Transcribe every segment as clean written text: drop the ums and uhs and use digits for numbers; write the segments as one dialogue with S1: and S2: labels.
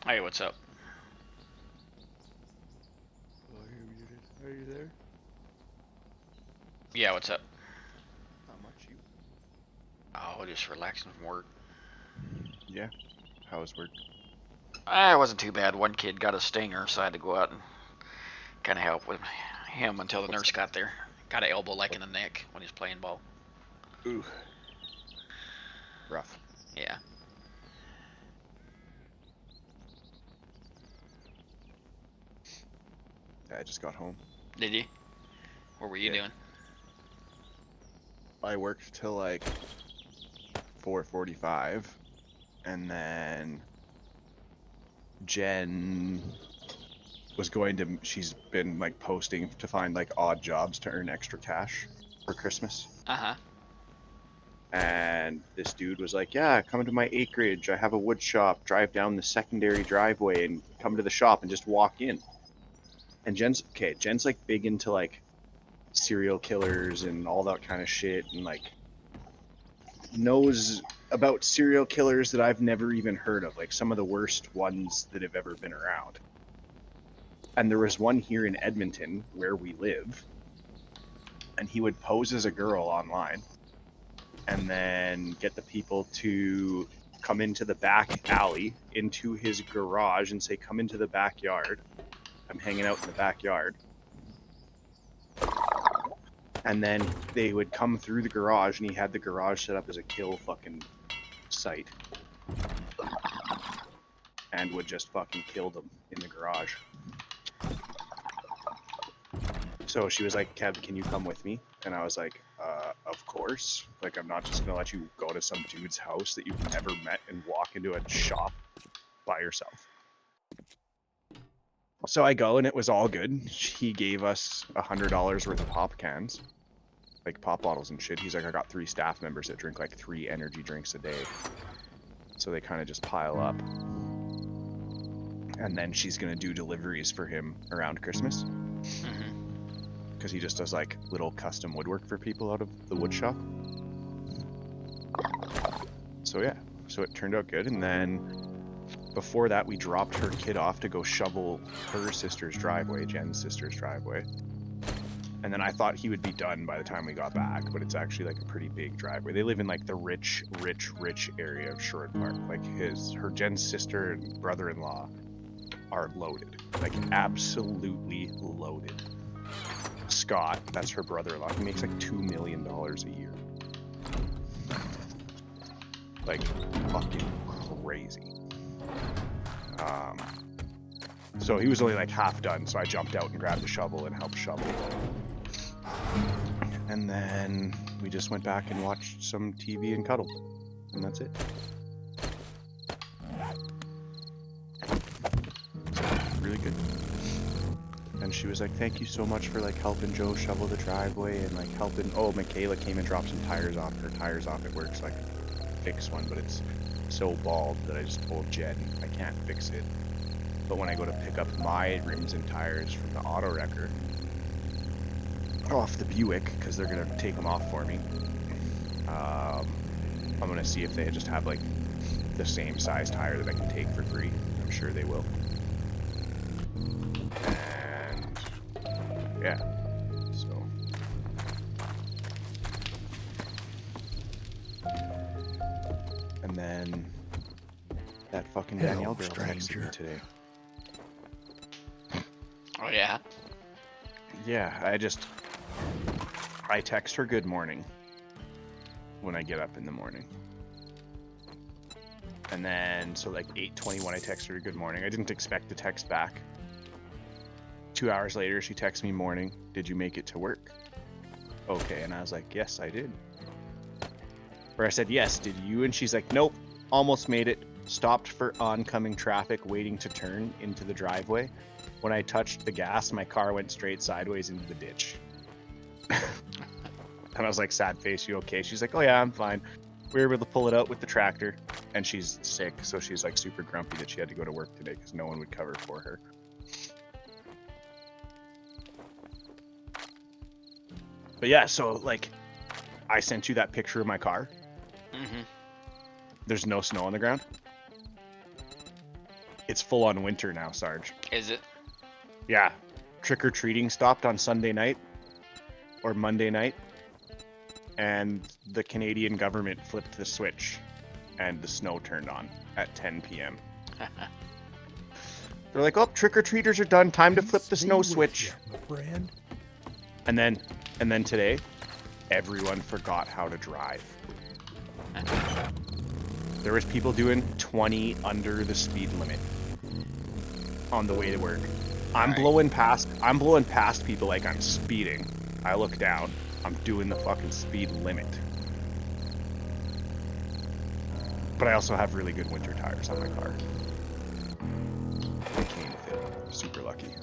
S1: Hey, what's up?
S2: Oh, you're muted. Are you there?
S1: Yeah, what's up?
S2: Not much. You?
S1: Oh, just relaxing from work.
S2: Yeah. How was work?
S1: It wasn't too bad. One kid got a stinger, so I had to go out and kind of help with him until the
S2: What's
S1: nurse
S2: that?
S1: got there. Got an elbow like
S2: What?
S1: in the neck when he's playing ball.
S2: Ooh, rough.
S1: Yeah.
S2: Yeah, I just got home.
S1: Did you? What were you
S2: Yeah.
S1: doing?
S2: I worked till like 4:45, and then Jen was going to. She's been like posting to find like odd jobs to earn extra cash for Christmas.
S1: Uh huh.
S2: And this dude was like, "Yeah, come to my acreage. I have a wood shop. Drive down the secondary driveway and come to the shop and just walk in." And Jen's okay. Jen's like big into like serial killers and all that kind of shit, and like knows about serial killers that I've never even heard of, like some of the worst ones that have ever been around. And there was one here in Edmonton where we live, and he would pose as a girl online and then get the people to come into the back alley into his garage and say, "Come into the backyard. I'm hanging out in the backyard." And then they would come through the garage, and he had the garage set up as a kill fucking site, and would just fucking kill them in the garage. So she was like, "Kev, can you come with me?" And I was like, "Of course. Like, I'm not just gonna let you go to some dude's house that you've never met and walk into a shop by yourself." So I go, and it was all good. He gave us $100 worth of pop cans, like pop bottles and shit. He's like, "I got 3 staff members that drink like 3 energy drinks a day, so they kind of just pile up." And then she's gonna do deliveries for him around Christmas
S1: Mhm.
S2: because he just does like little custom woodwork for people out of the wood shop. So yeah, so it turned out good. And then before that, we dropped her kid off to go shovel her sister's driveway, Jen's sister's driveway. And then I thought he would be done by the time we got back, but it's actually like a pretty big driveway. They live in like the rich area of Sherwood Park. Like her Jen's sister and brother-in-law are loaded, like absolutely loaded. Scott, that's her brother-in-law. He makes like $2 million a year. Like fucking crazy. Um, so he was only like half done, so I jumped out and grabbed a shovel and helped shovel. And then we just went back and watched some TV and cuddled, and that's it. Really good. And she was like, "Thank you so much for like helping Joe shovel the driveway and like helping." Oh, Michaela came and dropped some tires off. Her tires off at work, so I could fix one, but it's so bald that I just told Jen I can't fix it. But when I go to pick up my rims and tires from the auto wrecker off the Buick, because they're gonna take them off for me, I'm gonna see if they just have like the same size tire that I can take for free. I'm sure they will. And yeah, so and then that fucking Danielle
S3: Hello,
S2: girl texted me
S3: stranger.
S2: today.
S1: Oh yeah.
S2: Yeah, I text her good morning when I get up in the morning. And then so like 8:21 I text her good morning. I didn't expect the text back. 2 hours later she texts me morning, "Did you make it to work?" Okay, and I was like, "Yes, I did." Or I said, "Yes, did you?" And she's like, "Nope, almost made it. Stopped for oncoming traffic waiting to turn into the driveway. When I touched the gas, my car went straight sideways into the ditch." And I was like, "Sad face, you okay?" She's like, "Oh yeah, I'm fine. We were able to pull it out with the tractor." And she's sick, so she's like super grumpy that she had to go to work today because no one would cover for her. But yeah, so like I sent you that picture of my car.
S1: Mhm.
S2: There's no snow on the ground. It's full on winter now, Sarge.
S1: Is it?
S2: Yeah. Trick-or-treating stopped on Sunday night or Monday night, and the Canadian government flipped the switch and the snow turned on at 10 p.m. They're like, oh, trick-or-treaters are done. Time to flip the snow switch. And then today, everyone forgot how to drive. There was people doing 20 under the speed limit on the way to work. I'm blowing past people like I'm speeding. I look down. I'm doing the fucking speed limit. But I also have really good winter tires on my car. They came with it. Super lucky.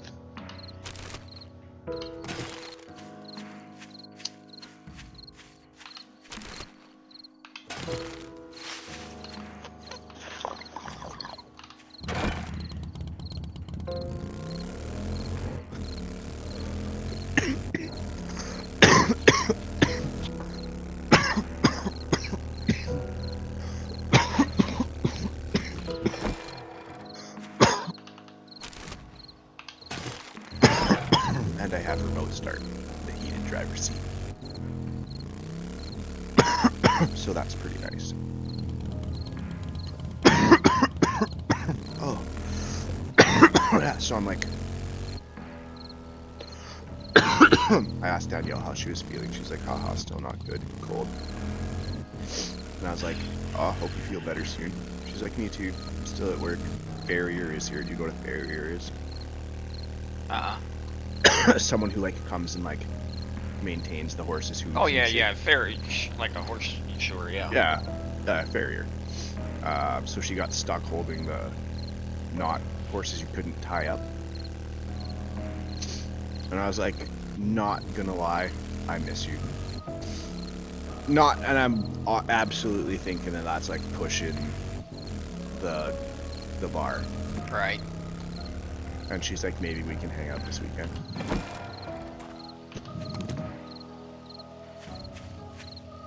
S2: And I have remote start, the heated driver's seat. So that's pretty nice. Oh. Yeah, so I'm like... I asked Danielle how she was feeling. She's like, haha, still not good, cold. And I was like, oh, hope you feel better soon. She's like, me too, I'm still at work. Farrier is here. Do you go to Farrier is? Someone who like comes and like maintains the horses who.
S1: Oh yeah, yeah, ferry, like a horse, sure, yeah.
S2: Yeah, farrier. So she got stuck holding the not horses you couldn't tie up, and I was like, not gonna lie, I miss you. Not, and I'm absolutely thinking that that's like pushing the bar.
S1: Right.
S2: And she's like, maybe we can hang out this weekend.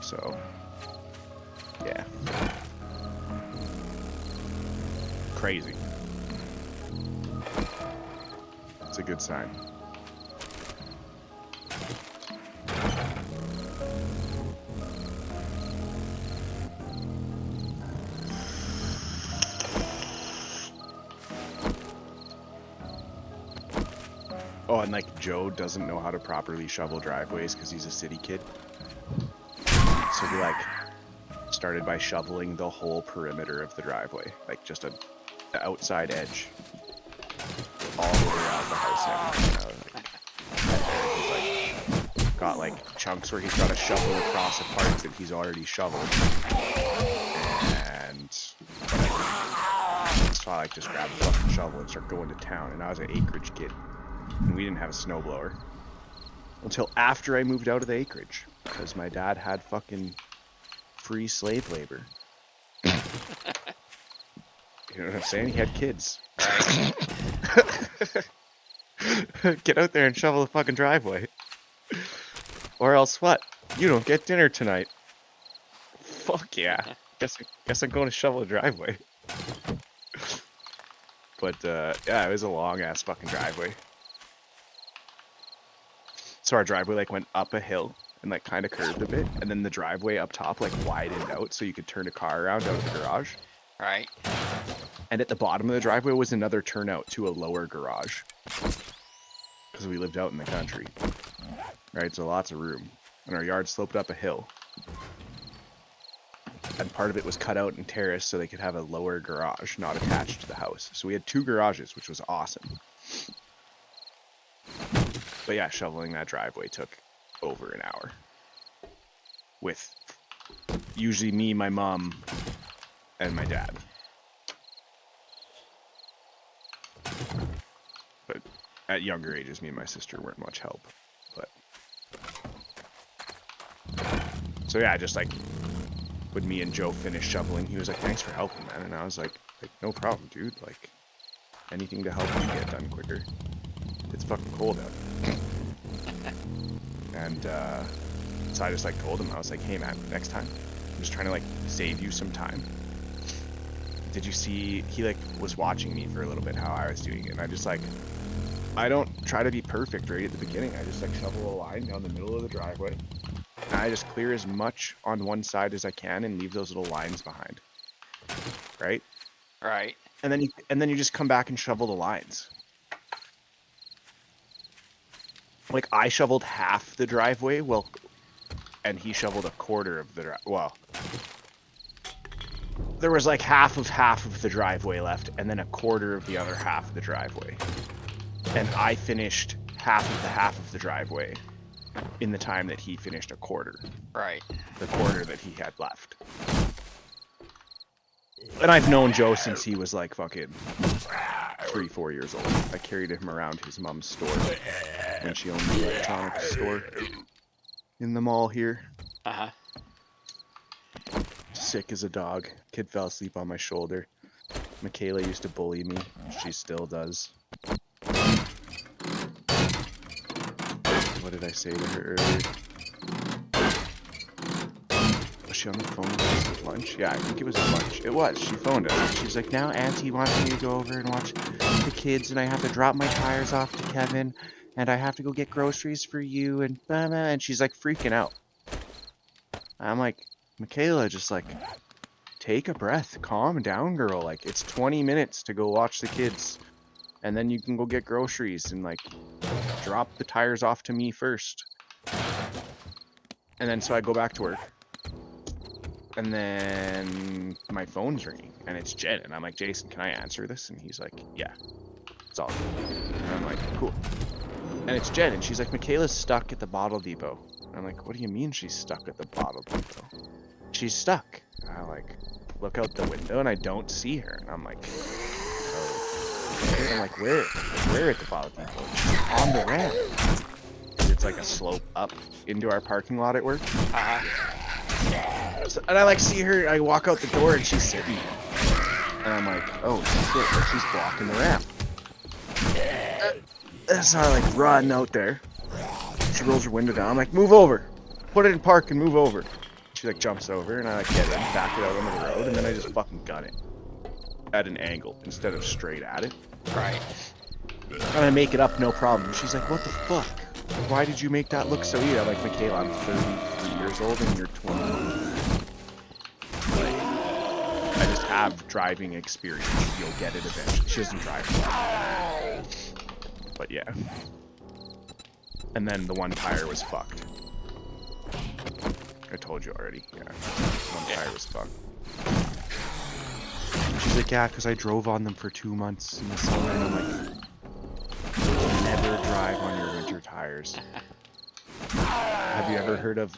S2: So, yeah. Crazy. It's a good sign. Oh, and like Joe doesn't know how to properly shovel driveways because he's a city kid. So he like started by shoveling the whole perimeter of the driveway, like just the outside edge, all the way around the house. And he's like, got like chunks where he's got to shovel across the parts that he's already shoveled. And so I like just grabbed the fucking shovel and start going to town. And I was an acreage kid. And we didn't have a snowblower until after I moved out of the acreage because my dad had fucking free slave labor. You know what I'm saying? He had kids. Get out there and shovel the fucking driveway. Or else what? You don't get dinner tonight. Fuck yeah. Guess I'm going to shovel a driveway. But yeah, it was a long ass fucking driveway. So our driveway like went up a hill and like kind of curved a bit, and then the driveway up top like widened out so you could turn a car around out of the garage.
S1: Right.
S2: And at the bottom of the driveway was another turnout to a lower garage because we lived out in the country. Right, so lots of room, and our yard sloped up a hill, and part of it was cut out and terraced so they could have a lower garage not attached to the house. So we had two garages, which was awesome. But yeah, shoveling that driveway took over an hour. With usually me, my mom, and my dad. But at younger ages, me and my sister weren't much help. But so yeah, just like when me and Joe finished shoveling, he was like, "Thanks for helping, man." And I was like, "No problem, dude. Like anything to help you get done quicker. It's fucking cold out." And so I just like told him, I was like, "Hey man, next time, I'm just trying to like save you some time. did you see, he like was watching me for a little bit how I was doing it, and I just like, I don't try to be perfect right at the beginning. I just like shovel a line down the middle of the driveway, and I just clear as much on one side as I can and leave those little lines behind, right?
S1: Right.
S2: And then you just come back and shovel the lines. Like I shoveled half the driveway, and he shoveled a quarter of the well, there was like half of the driveway left, and then a quarter of the other half of the driveway. And I finished half of the driveway in the time that he finished a quarter.
S1: Right.
S2: The quarter that he had left. And I've known Joe since he was like fucking 3-4 years old. I carried him around his mom's store when she owned the electronics store in the mall here.
S1: Uh-huh.
S2: Sick as a dog. Kid fell asleep on my shoulder. Michaela used to bully me. She still does. What did I say to her earlier? Was she on the phone at lunch? Yeah, I think it was at lunch. It was. She phoned us. She's like, now Auntie wants me to go over and watch the kids, and I have to drop my tires off to Kevin, and I have to go get groceries for you, and blah, blah, and she's like freaking out. I'm like, Michaela, just like, take a breath. Calm down, girl. Like, it's 20 minutes to go watch the kids, and then you can go get groceries, and like, drop the tires off to me first. And then so I go back to work. And then my phone's ringing, and it's Jen, and I'm like, Jason, can I answer this? And he's like, yeah, it's all good. And I'm like, cool. And it's Jen, and she's like, Michaela's stuck at the bottle depot. And I'm like, what do you mean she's stuck at the bottle depot? She's stuck. And I like look out the window, and I don't see her. And I'm like, oh. And I'm like, where at the bottle depot? She's on the ramp. It's like a slope up into our parking lot at work.
S1: Uh-huh.
S2: And I like see her, I walk out the door and she's sitting. And I'm like, oh shit, like she's blocking the ramp. So I like run out there. She rolls her window down. I'm like, move over. Put it in park and move over. She like jumps over and I like get in, back it out onto the road, and then I just fucking gun it. At an angle instead of straight at it.
S1: Right.
S2: And I make it up, no problem. She's like, what the fuck? Why did you make that look so easy? I'm like, Michaela, I'm 33 years old and you're 21. I just have driving experience. You'll get it eventually. She doesn't drive a lot. But yeah. And then the one tire was fucked. I told you already. Yeah. One tire was fucked. She's like, yeah, because I drove on them for 2 months in the summer. And I'm like, never drive on your winter tires. Have you ever heard of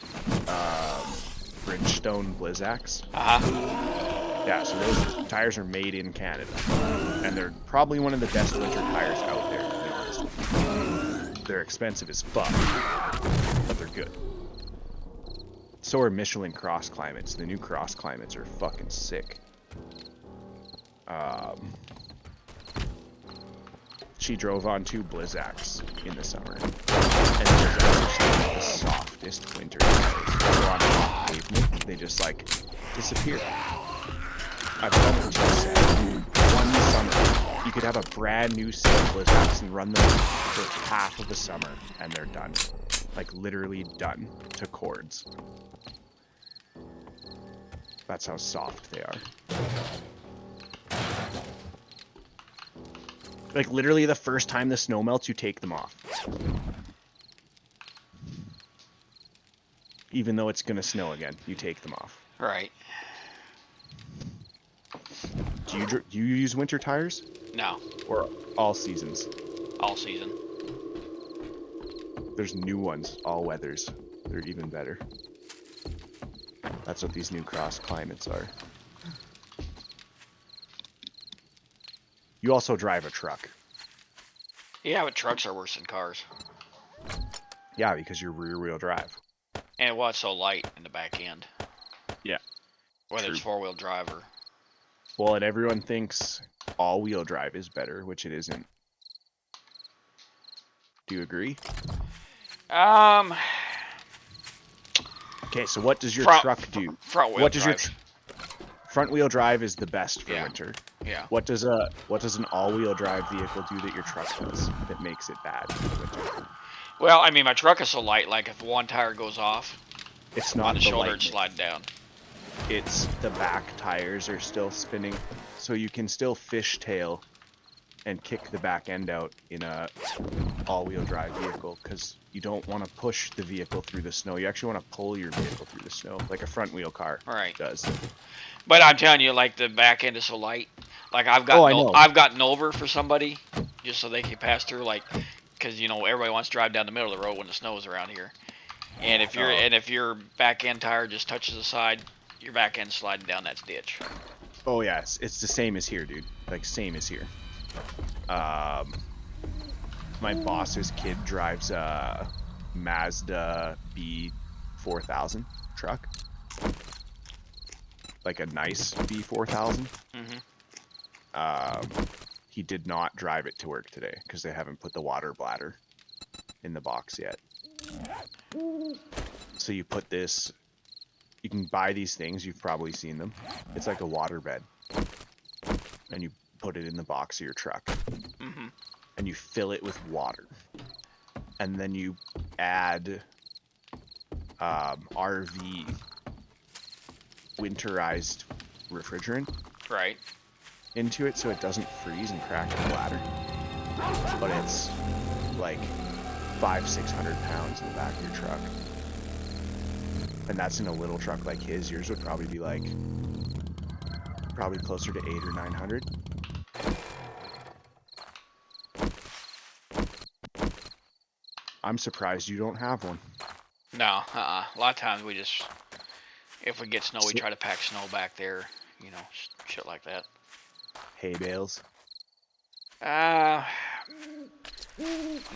S2: Bridgestone Blizzaks?
S1: Uh-huh.
S2: Yeah, so those tires are made in Canada. And they're probably one of the best winter tires out there, to be honest with you. They're expensive as fuck, but they're good. So are Michelin Cross Climates. The new Cross Climates are fucking sick. She drove on 2 Blizzaks in the summer. And Blizzaks are the softest winter tires. So on hot pavement, they just like disappear. I've done what you said. One summer, you could have a brand new set of Blizzaks and run them for half of the summer, and they're done. Like literally done to cords. That's how soft they are. Like literally the first time the snow melts, you take them off. Even though it's gonna snow again, you take them off.
S1: Right.
S2: Do you use winter tires?
S1: No.
S2: Or all seasons?
S1: All season.
S2: There's new ones, all weathers. They're even better. That's what these new Cross Climates are. You also drive a truck.
S1: Yeah, but trucks are worse than cars.
S2: Yeah, because you're rear-wheel drive.
S1: And what's so light in the back end?
S2: Yeah.
S1: Whether
S2: True.
S1: it's 4-wheel drive or...
S2: Well, and everyone thinks all-wheel drive is better, which it isn't. Do you agree? Okay, so what does your truck do?
S1: Front-wheel
S2: What does
S1: drive.
S2: front wheel drive is the best for
S1: Yeah.
S2: winter.
S1: Yeah.
S2: What does an all-wheel drive vehicle do that your truck does that makes it bad in the winter?
S1: Well, I mean, my truck is so light. Like if one tire goes off
S2: It's
S1: on
S2: not
S1: the
S2: the
S1: shoulder, it's
S2: lightning.
S1: sliding down.
S2: It's the back tires are still spinning, so you can still fishtail and kick the back end out in a all-wheel drive vehicle because you don't want to push the vehicle through the snow. You actually want to pull your vehicle through the snow like a front wheel car
S1: Right.
S2: does.
S1: But I'm telling you, like the back end is so light. Like
S2: I know.
S1: I've gotten over for somebody just so they can pass through. Like, because everybody wants to drive down the middle of the road when the snow is around here. And if your back end tire just touches the side, your back end sliding down that ditch.
S2: Oh yes, it's the same as here, dude. Like same as here. My boss's kid drives a Mazda B4000 truck, like a nice B4000.
S1: Mm-hmm.
S2: He did not drive it to work today because they haven't put the water bladder in the box yet. So you put this, you can buy these things, you've probably seen them. It's like a water bed. And you put it in the box of your truck.
S1: Mm-hmm.
S2: And you fill it with water. And then you add RV winterized refrigerant
S1: Right.
S2: into it so it doesn't freeze and crack the bladder. But it's like 500-600 pounds in the back of your truck. And that's in a little truck like his. Yours would probably be like probably closer to 800 or 900. I'm surprised you don't have one.
S1: No, a lot of times we just, if we get snow, we try to pack snow back there, shit like that.
S2: Hay bales.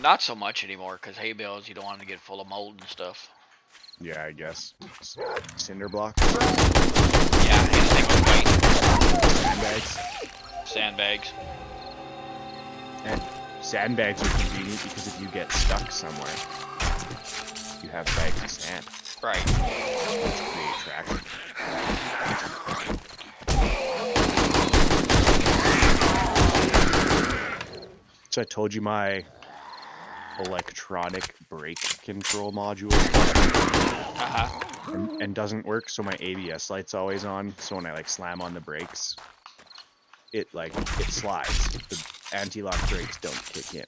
S1: Not so much anymore, because hay bales, you don't want to get full of mold and stuff.
S2: Yeah, I guess. Cinder block.
S1: Yeah, anything with weight.
S2: Sandbags.
S1: Sandbags.
S2: And sandbags are convenient because if you get stuck somewhere, you have bags of sand.
S1: Right.
S2: Which create traction. So I told you my electronic brake control module and doesn't work, so my ABS light's always on, so when I like slam on the brakes, it slides. The anti-lock brakes don't kick in.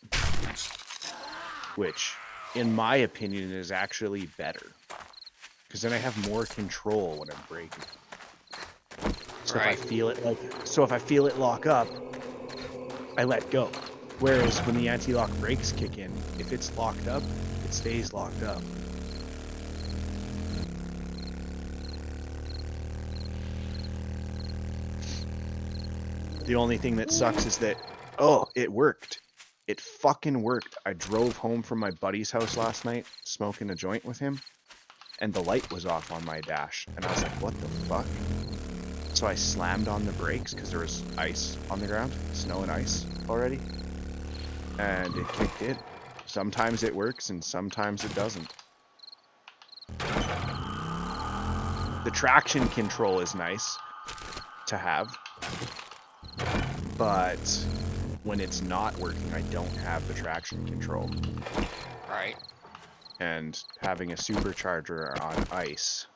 S2: Which, in my opinion, is actually better. Because then I have more control when I'm braking. So
S1: Right.
S2: if I feel it lock up, I let go. Whereas when the anti-lock brakes kick in, if it's locked up, it stays locked up. The only thing that sucks is that, it worked. It fucking worked. I drove home from my buddy's house last night, smoking a joint with him, and the light was off on my dash. And I was like, what the fuck? So I slammed on the brakes because there was ice on the ground, snow and ice already. And it kicked in. Sometimes it works and sometimes it doesn't. The traction control is nice to have, but when it's not working, I don't have the traction control.
S1: Right.
S2: And having a supercharger on ice,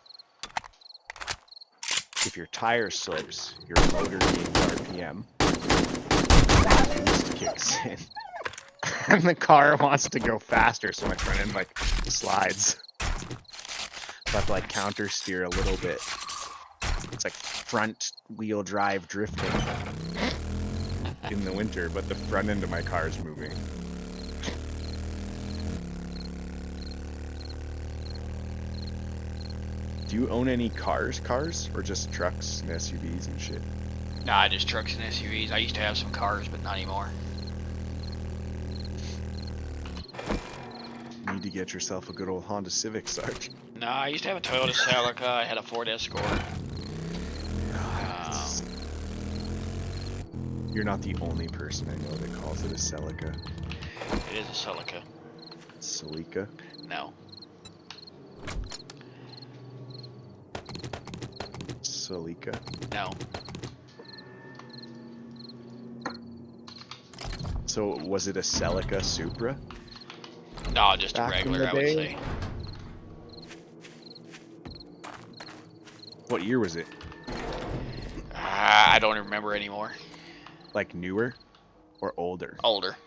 S2: if your tire slips, your motor gains RPM, and boost kicks in. And the car wants to go faster, so my front end slides. So I have to counter steer a little bit. It's like front wheel drive drifting in the winter, but the front end of my car is moving. Do you own any cars, or just trucks and SUVs and shit?
S1: Nah, just trucks and SUVs. I used to have some cars, but not anymore.
S2: You need to get yourself a good old Honda Civic, Sarge.
S1: Nah, I used to have a Toyota Celica. I had a Ford Escort.
S2: You're not the only person I know that calls it a Celica.
S1: It is a Celica.
S2: Celica?
S1: No.
S2: Celica?
S1: No.
S2: So was it a Celica Supra?
S1: No, just a
S2: Back in
S1: regular,
S2: the
S1: I would
S2: day?
S1: say.
S2: What year was it?
S1: I don't remember anymore.
S2: Like newer or older?
S1: Older.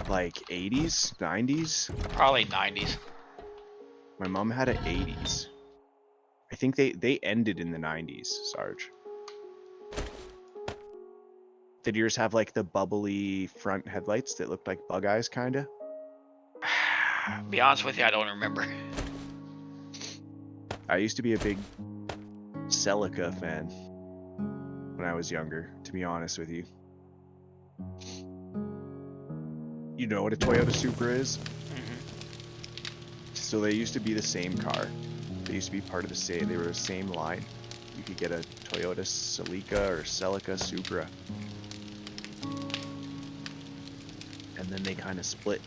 S2: Like 80s, 90s?
S1: Probably 90s.
S2: My mom had an 80s. I think they ended in the 90s, Sarge. Did yours have like the bubbly front headlights that looked like bug eyes, kinda?
S1: Be honest with you, I don't remember.
S2: I used to be a big Celica fan when I was younger, to be honest with you. You know what a Toyota Supra is? So they used to be the same car. They used to be part of the same. They were the same line. You could get a Toyota Celica or Celica Supra, and then they kind of split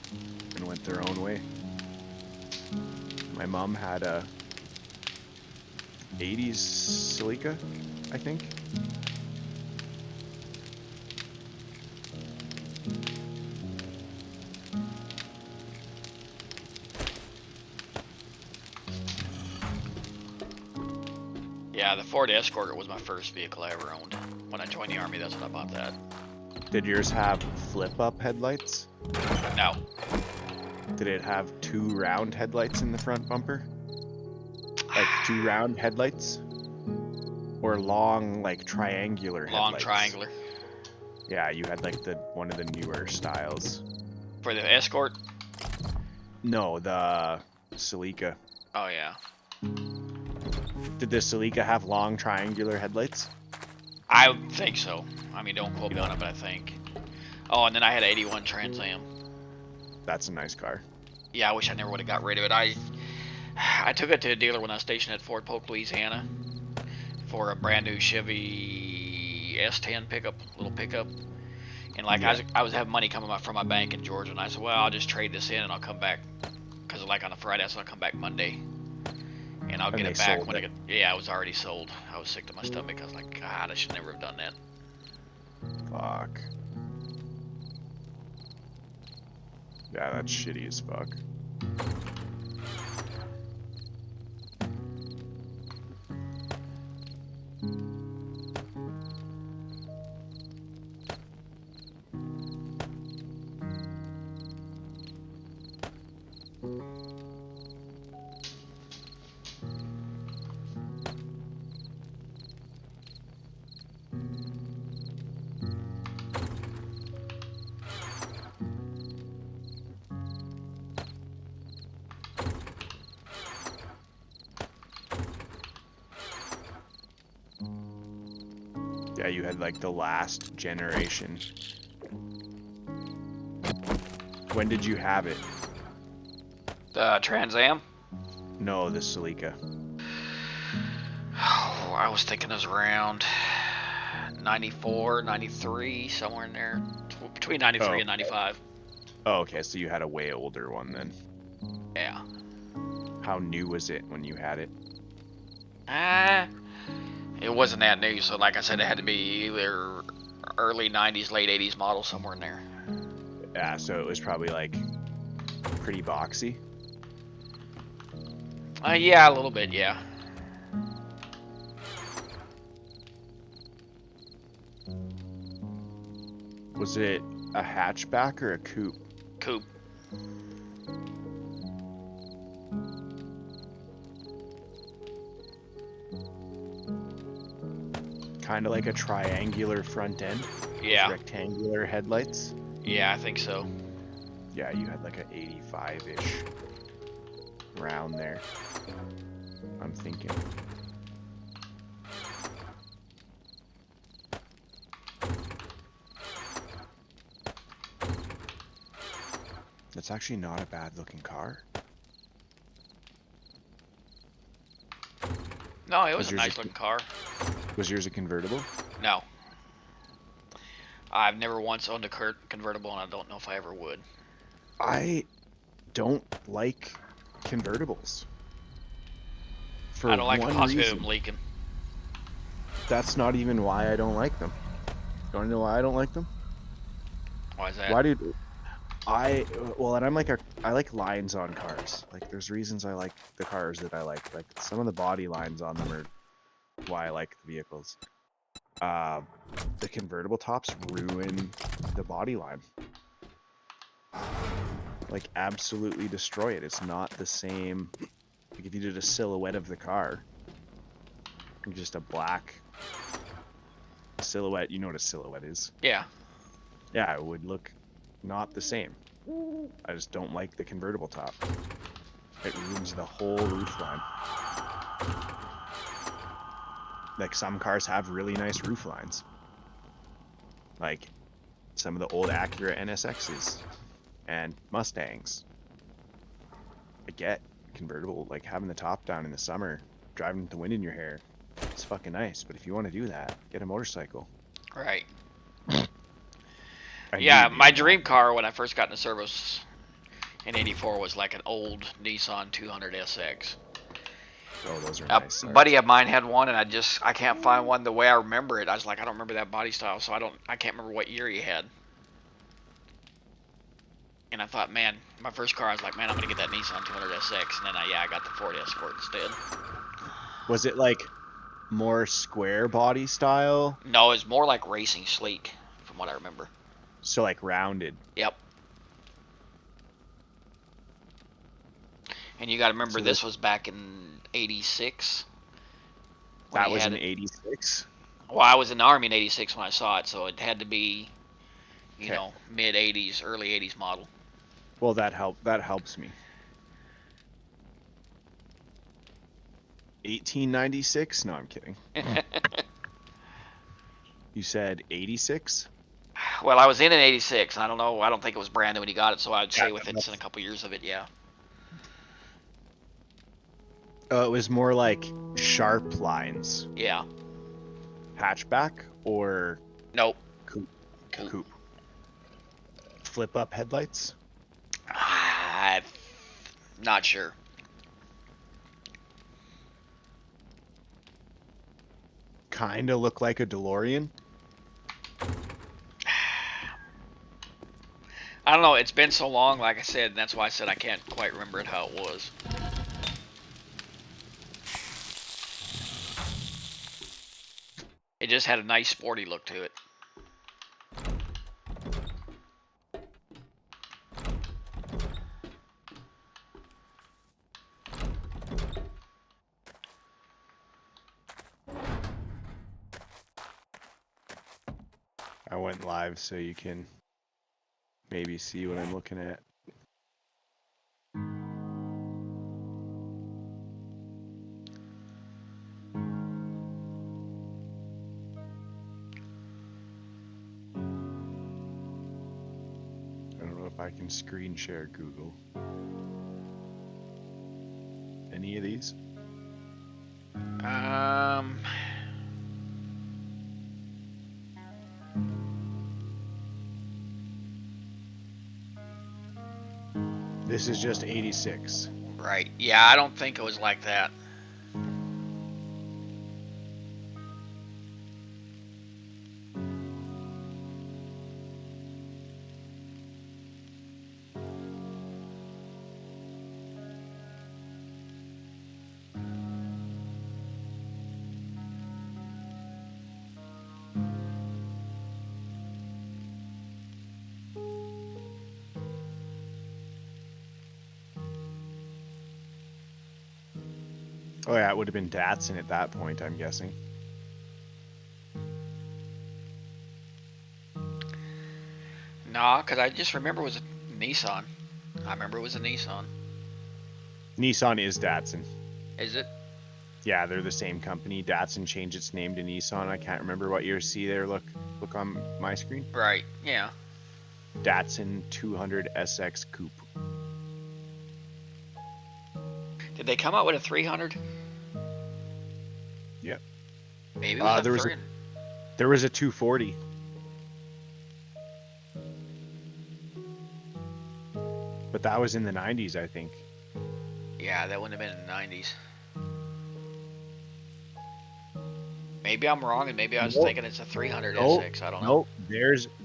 S2: and went their own way. My mom had a 80s Celica, I think.
S1: Yeah, the Ford Escort was my first vehicle I ever owned. When I joined the Army, that's when I bought that.
S2: Did yours have flip-up headlights?
S1: No.
S2: Did it have two round headlights in the front bumper? Like two round headlights? Or long, like triangular headlights?
S1: Long triangular.
S2: Yeah, you had like the one of the newer styles.
S1: For the Escort?
S2: No, the Celica.
S1: Oh, yeah.
S2: Did the Celica have long triangular headlights?
S1: I think so. I mean, don't quote me on it, but I think. Oh, and then I had an 81 Trans Am.
S2: That's a nice car.
S1: Yeah, I wish I never would have got rid of it. I took it to a dealer when I was stationed at Fort Polk, Louisiana, for a brand new Chevy S10 pickup, little pickup. And like
S2: Yeah.
S1: I was having money coming from my bank in Georgia, and I said, well, I'll just trade this in and I'll come back, because like on a Friday, so I'll come back Monday, and I'll
S2: And
S1: get
S2: they
S1: it back
S2: sold
S1: when
S2: it.
S1: I get. Yeah, it was already sold. I was sick to my stomach. I was like, God, I should never have done that.
S2: Fuck. Yeah, that's shitty as fuck. Yeah, you had like the last generation. When did you have it?
S1: The Trans Am?
S2: No, the Celica.
S1: Oh, I was thinking it was around 94, 93, somewhere in there. Between 93 and 95.
S2: Oh, okay, so you had a way older one then.
S1: Yeah.
S2: How new was it when you had it?
S1: It wasn't that new, so like I said, it had to be either early 90s, late 80s model, somewhere in there.
S2: Yeah, so it was probably like pretty boxy.
S1: Yeah, a little bit, yeah.
S2: Was it a hatchback or a coupe?
S1: Coupe.
S2: Kind of like a triangular front end
S1: Yeah.
S2: with rectangular headlights.
S1: Yeah, I think so.
S2: Yeah, you had like a 85-ish round there. I'm thinking. That's actually not a bad looking car.
S1: No, it was
S2: Was
S1: a
S2: yours
S1: nice looking car.
S2: Was yours a convertible?
S1: No. I've never once owned a convertible, and I don't know if I ever would.
S2: I don't like convertibles. For
S1: I don't like the
S2: one
S1: possibility of
S2: reason.
S1: them leaking.
S2: That's not even why I don't like them. You want to know why I don't like them?
S1: Why is that?
S2: Why did well, and I like lines on cars. Like there's reasons I like the cars that I like. Like some of the body lines on them are why I like the vehicles. Uh, the convertible tops ruin the body line. Like absolutely destroy it. It's not the same. Like if you did a silhouette of the car, just a black silhouette, you know what a silhouette is.
S1: Yeah.
S2: Yeah, it would look not the same. I just don't like the convertible top. It ruins the whole roof line. Like some cars have really nice roof lines. Like some of the old Acura NSXs and Mustangs. I get convertible, like having the top down in the summer, driving with the wind in your hair. It's fucking nice, but if you want to do that, get a motorcycle.
S1: Right.
S2: I knew
S1: Yeah,
S2: you'd be
S1: my
S2: on that.
S1: dream car when I first got into service in '84 was like an old Nissan 200 SX.
S2: Oh, those are
S1: A
S2: nice. Sorry.
S1: buddy of mine had one, and I can't find one the way I remember it. I was like, I don't remember that body style, so I can't remember what year he had. And I thought, man, my first car, I was like, man, I'm gonna get that Nissan 200 SX, and then I got the Ford Escort instead.
S2: Was it like more square body style?
S1: No, it's more like racing sleek, from what I remember.
S2: So like rounded.
S1: Yep. And you got to remember,
S2: So the,
S1: this was back in '86 when
S2: that
S1: he
S2: was
S1: had
S2: in
S1: it.
S2: '86.
S1: Well, I was in the Army in '86 when I saw it, so it had to be,
S2: Okay.
S1: mid '80s, early '80s model.
S2: Well, that helps me. 1896? No, I'm kidding. You said 86?
S1: Well, I was in '86, and I don't know. I don't think it was brand new when he got it, so I'd
S2: Yeah,
S1: say within a couple years of it, yeah.
S2: it was more like sharp lines.
S1: Yeah.
S2: Hatchback or
S1: Nope.
S2: coupe?
S1: Coupe.
S2: Coupe. Flip up headlights?
S1: I'm not sure.
S2: Kind of look like a DeLorean.
S1: I don't know. It's been so long, like I said, and that's why I said I can't quite remember it how it was. It just had a nice sporty look to it.
S2: I went live so you can maybe see what I'm looking at. I don't know if I can screen share Google. Any of these?
S1: Um,
S2: This is just 86.
S1: right. Yeah, I don't think it was like that.
S2: Oh yeah, it would have been Datsun at that point, I'm guessing.
S1: Nah, because I just remember it was a Nissan. I remember it was a Nissan.
S2: Nissan is Datsun.
S1: Is it?
S2: Yeah, they're the same company. Datsun changed its name to Nissan. I can't remember what year. See there, look on my screen.
S1: Right. Yeah.
S2: Datsun 200 SX Coupe.
S1: Did they come out with a 300?
S2: Yep.
S1: Maybe it was
S2: There
S1: a
S2: was
S1: 300.
S2: There was a 240. But that was in the 90s, I think.
S1: Yeah, that wouldn't have been in the '90s. Maybe I'm wrong, and maybe I was
S2: Nope.
S1: thinking it's a 300
S2: Nope.
S1: SX. I don't know.
S2: Nope.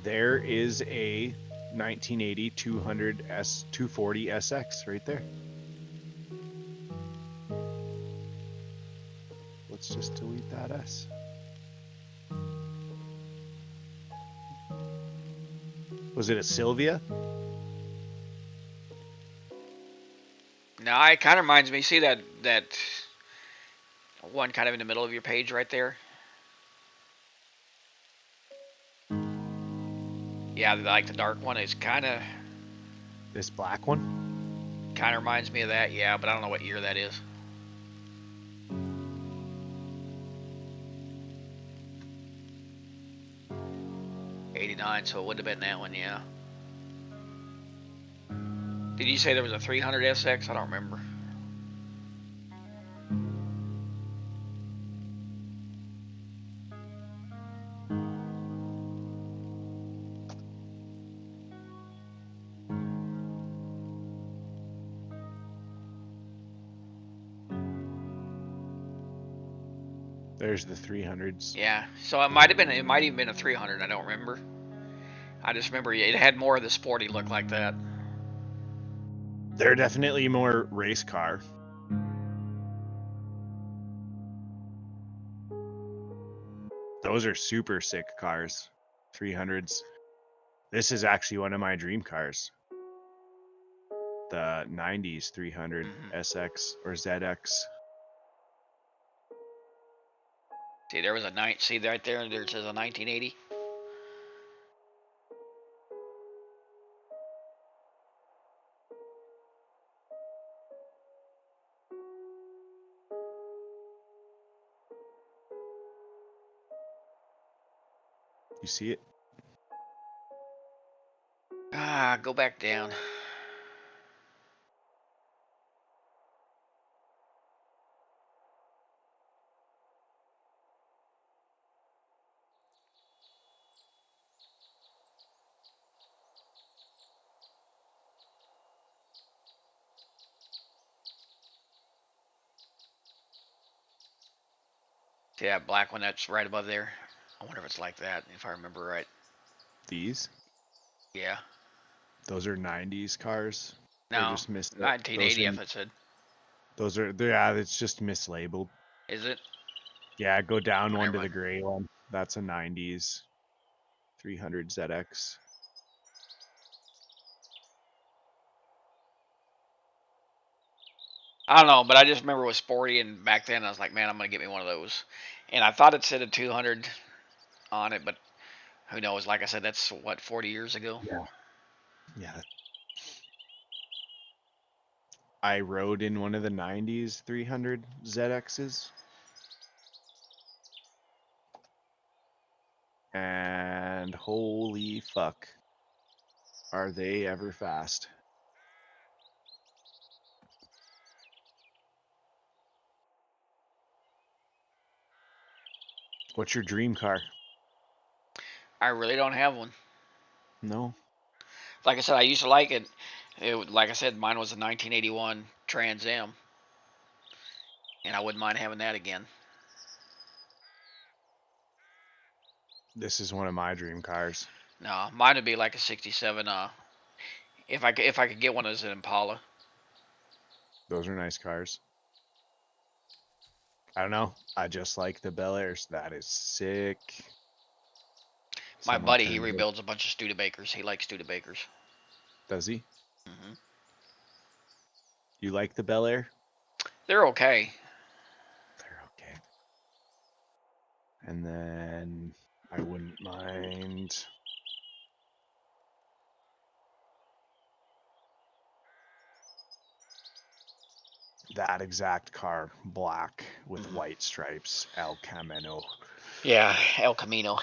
S2: There is a 1980 200 S 240 SX right there. Let's just delete that S. Was it a Sylvia?
S1: Now it kind of reminds me. See that one kind of in the middle of your page right there? Yeah, like the dark one is kind of
S2: This black one?
S1: reminds me of that. Yeah, but I don't know what year that is. '89, so it would have been that one. Yeah. Did you say there was a 300 SX? I don't remember.
S2: There's the 300s.
S1: Yeah, so it might have been. It might even been a 300. I don't remember. I just remember it had more of the sporty look like that.
S2: They're definitely more race car. Those are super sick cars. 300s. This is actually one of my dream cars. The 90s 300 SX or ZX.
S1: See, there was a night. See right there. There it says a 1980.
S2: You see it?
S1: Ah, go back down. See that black one that's right above there? I wonder if it's like that, if I remember right.
S2: These?
S1: Yeah.
S2: Those are 90s cars.
S1: No.
S2: They're just
S1: 1980, if it said.
S2: Those are, yeah, it's just mislabeled.
S1: Is it?
S2: Yeah, go down one to
S1: Never
S2: the gray one. That's a 90s 300 ZX.
S1: I don't know, but I just remember it was sporty, and back then I was like, man, I'm gonna get me one of those. And I thought it said a 200 on it, but who knows? Like I said, that's what 40 years ago.
S2: Yeah. Yeah. I rode in one of the 90s 300 ZXs. And holy fuck. Are they ever fast? What's your dream car?
S1: I really don't have one.
S2: No.
S1: Like I said, I used to like it. Like I said, mine was a 1981 Trans Am, and I wouldn't mind having that again.
S2: This is one of my dream cars.
S1: No, mine would be like a '67. If I could get one as an Impala.
S2: Those are nice cars. I don't know. I just like the Bel Airs. That is sick.
S1: My buddy, he rebuilds a bunch of Studebakers. He likes Studebakers.
S2: Does he?
S1: Mm-hmm.
S2: You like the Bel Air?
S1: They're okay.
S2: They're okay. And then I wouldn't mind. That exact car, black with white stripes, El Camino.
S1: Yeah, El Camino.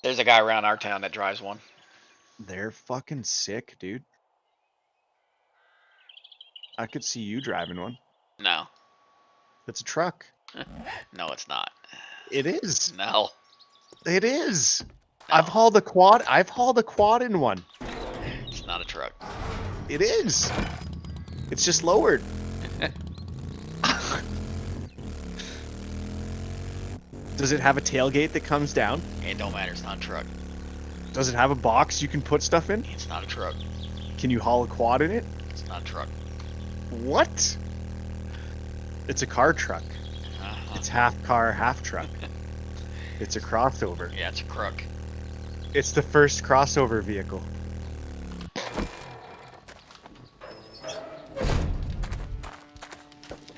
S1: There's a guy around our town that drives one.
S2: They're fucking sick, dude. I could see you driving one.
S1: No.
S2: It's a truck.
S1: No, it's not.
S2: It is.
S1: No.
S2: It is.
S1: No.
S2: I've hauled a quad in one.
S1: It's not a truck.
S2: It is. It's just lowered. Does it have a tailgate that comes down?
S1: It don't matter. It's not a truck.
S2: Does it have a box you can put stuff in?
S1: It's not a truck.
S2: Can you haul a quad in it?
S1: It's not a truck.
S2: What? It's a car truck. It's half car, half truck. It's a crossover.
S1: Yeah, it's a crook.
S2: It's the first crossover vehicle.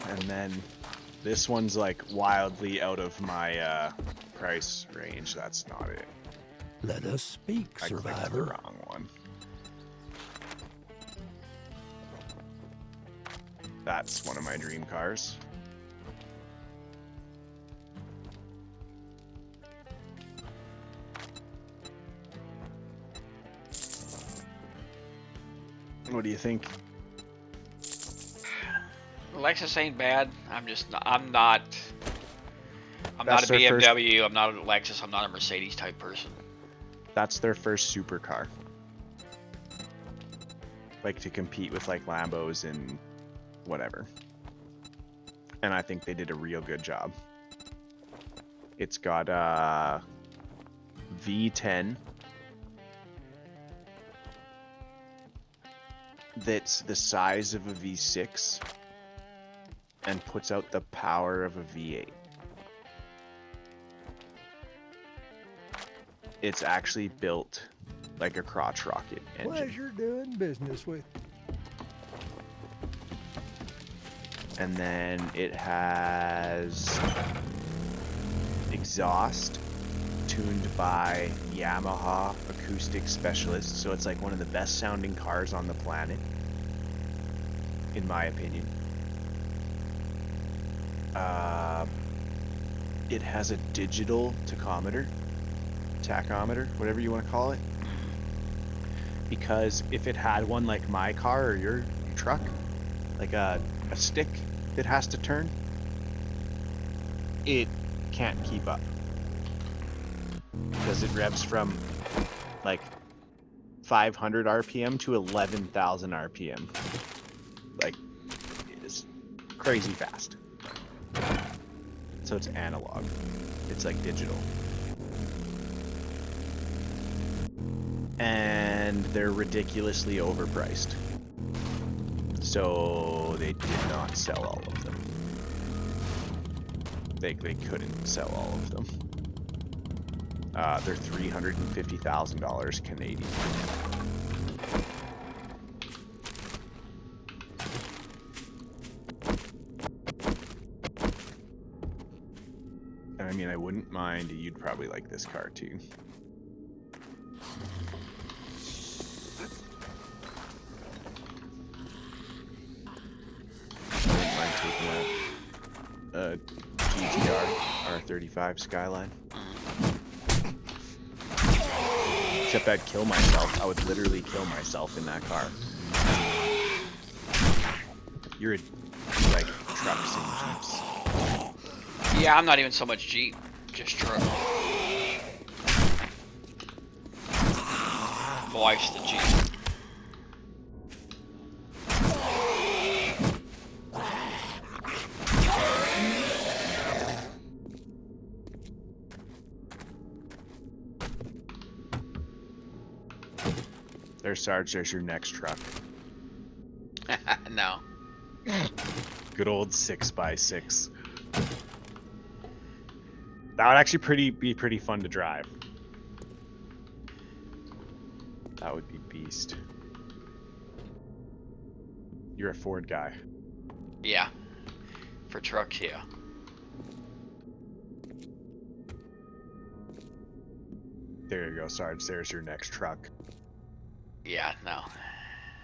S2: And then this one's like wildly out of my price range. That's not it.
S3: Let us speak,
S2: I clicked the
S3: survivor.
S2: wrong one. That's one of my dream cars. What do you think?
S1: Lexus ain't bad. I'm not a
S2: That's their first-
S1: BMW. I'm not a Lexus. I'm not a Mercedes type person.
S2: That's their first supercar. Like to compete with like Lambos and whatever. And I think they did a real good job. It's got a V10 that's the size of a V6 and puts out the power of a V8. It's actually built like a crotch rocket engine.
S3: Pleasure doing business with.
S2: And then it has exhaust tuned by Yamaha acoustic specialists, so it's like one of the best sounding cars on the planet, in my opinion. It has a digital tachometer, whatever you want to call it, because if it had one like my car or your truck, like a stick that has to turn, it can't keep up because it revs from like 500 RPM to 11,000 RPM. Like, it's crazy fast. So it's analog. It's like digital. And they're ridiculously overpriced. So they did not sell all of them. They couldn't sell all of them. They're $350,000 Canadian. I mean, I wouldn't mind. You'd probably like this car too. A GTR R35 Skyline. Except I'd kill myself. I would literally kill myself in that car. You're like trucks and Jeeps.
S1: Yeah, I'm not even so much Jeep, just truck. My wife's the Jeep.
S2: There's Sarge, there's your next truck.
S1: No.
S2: Good old 6x6. That would actually be pretty fun to drive. That would be beast. You're a Ford guy.
S1: Yeah. For trucks, yeah.
S2: There you go, Sarge. There's your next truck.
S1: Yeah, no.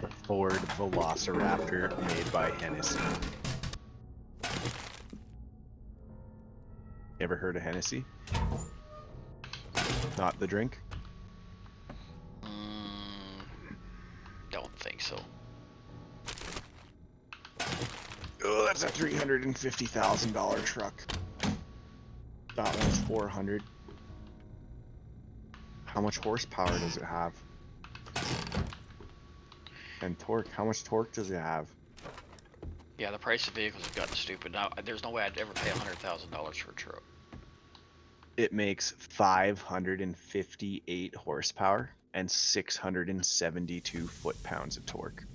S2: The Ford Velociraptor made by Hennessy. Ever heard of Hennessy? Not the drink?
S1: Don't think so.
S2: Oh, that's a $350,000 truck. That one's 400. How much horsepower does it have? And torque. How much torque does it have?
S1: Yeah, the price of vehicles have gotten stupid. Now, there's no way I'd ever pay $100,000 for a truck.
S2: It makes 558 horsepower and 672 foot-pounds of torque.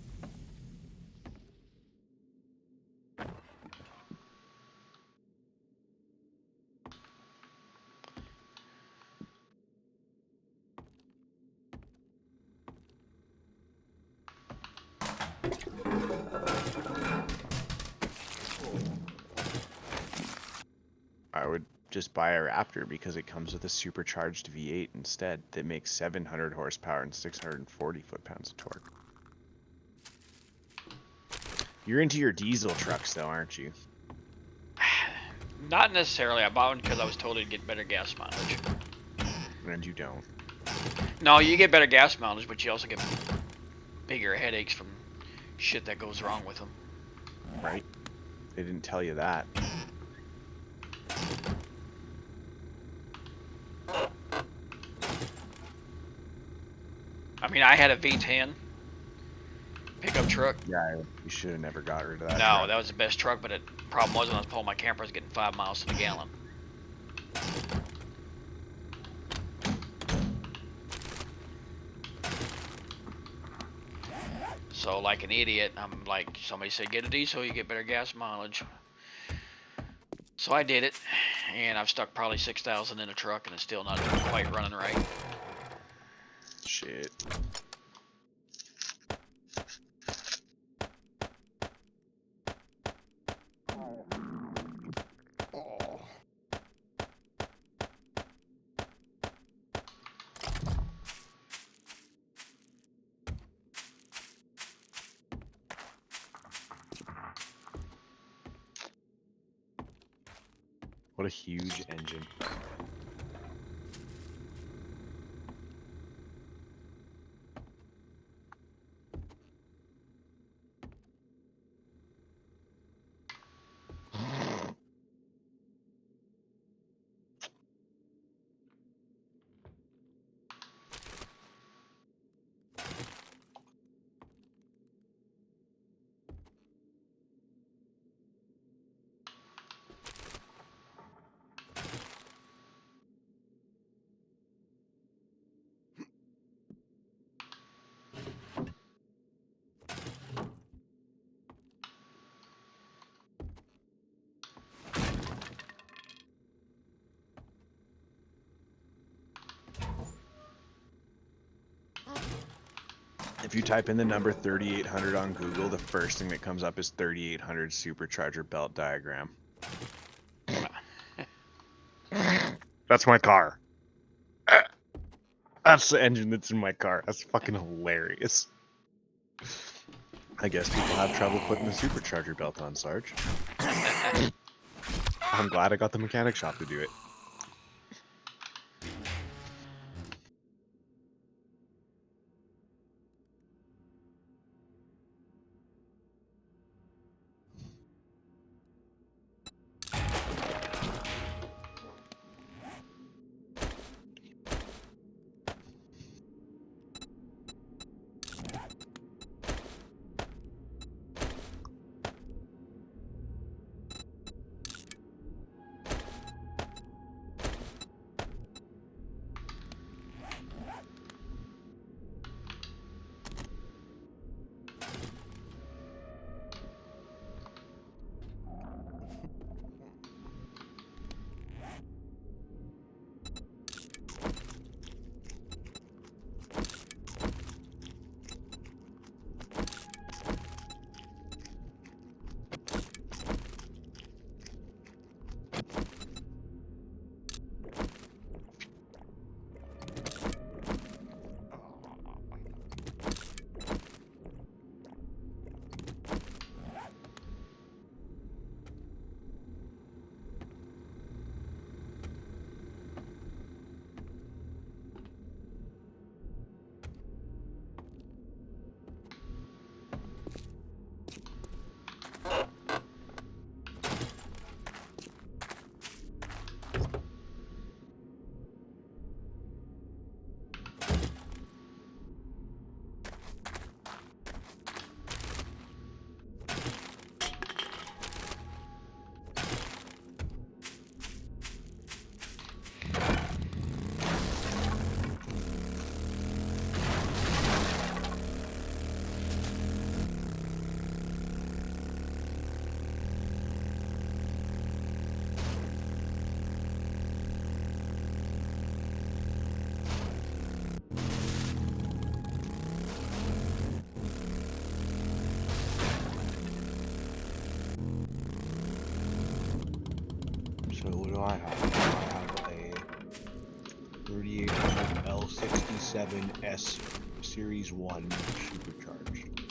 S2: I would just buy a Raptor because it comes with a supercharged V8 instead that makes 700 horsepower and 640 foot-pounds of torque. You're into your diesel trucks though, aren't you?
S1: Not necessarily. I bought one because I was told it'd get better gas mileage.
S2: And you don't.
S1: No, you get better gas mileage, but you also get bigger headaches from shit that goes wrong with them.
S2: Right? They didn't tell you that.
S1: I mean, I had a V10 pickup truck.
S2: Yeah, you should have never got rid of that.
S1: No,
S2: truck.
S1: that was the best truck, but the problem was when I was pulling my camper, I was getting 5 miles to the gallon. So, like an idiot, I'm like, somebody said, get a diesel, you get better gas mileage. So I did it, and I've stuck probably 6,000 in a truck, and it's still not quite running right.
S2: Shit. What a huge engine. If you type in the number 3800 on Google, the first thing that comes up is 3800 supercharger belt diagram. That's my car. That's the engine that's in my car. That's fucking hilarious. I guess people have trouble putting the supercharger belt on, Sarge. I'm glad I got the mechanic shop to do it.
S4: So what do I have? I have a 3800 L67S Series 1 supercharged.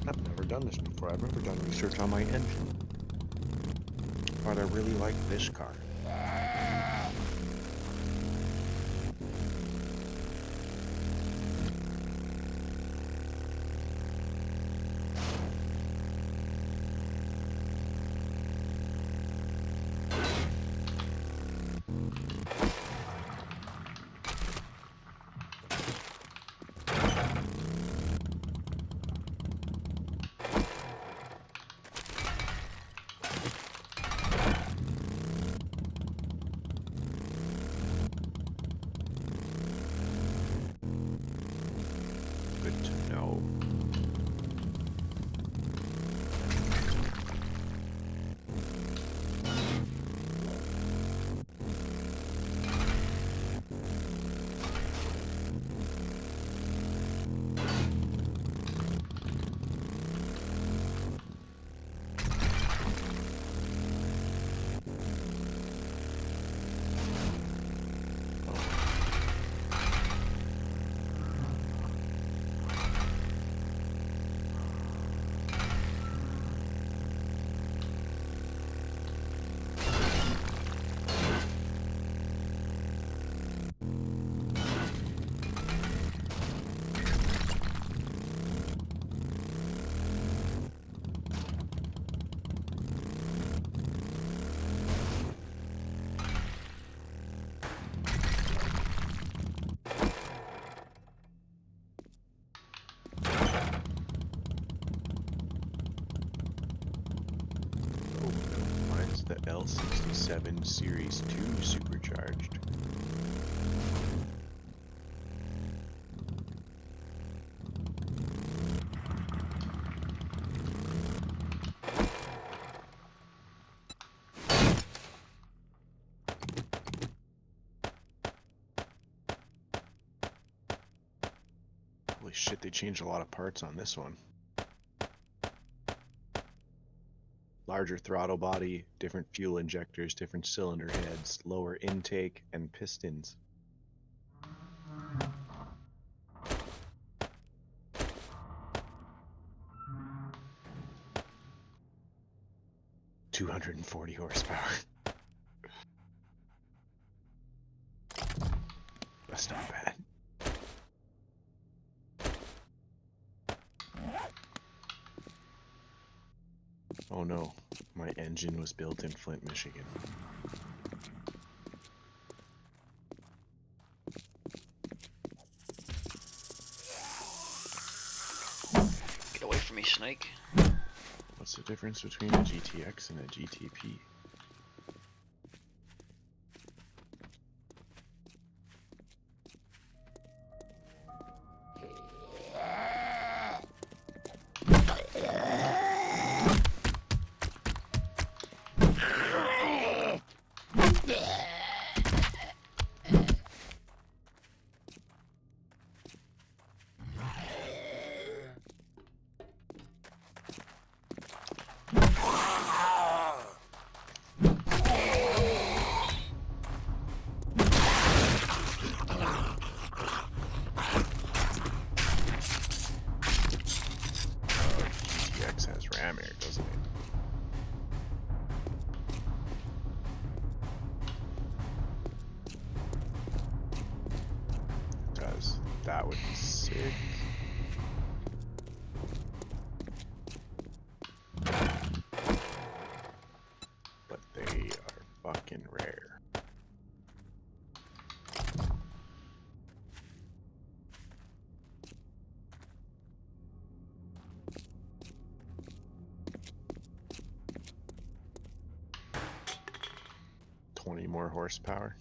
S4: I've never done this before. I've never done research on my engine. But I really like this car. Good to know. Oh no, mine's the L67 Series 2 supercharged. Holy shit, they changed a lot of parts on this one. Larger throttle body, different fuel injectors, different cylinder heads, lower intake, and pistons. $240 horsepower. That's not bad. Oh no, my engine was built in Flint, Michigan.
S1: Get away from me, Snake.
S2: What's the difference between a GTX and a GTP? GTX has RAM air, doesn't it? It does. That would be sick. But they are fucking rare. More horsepower.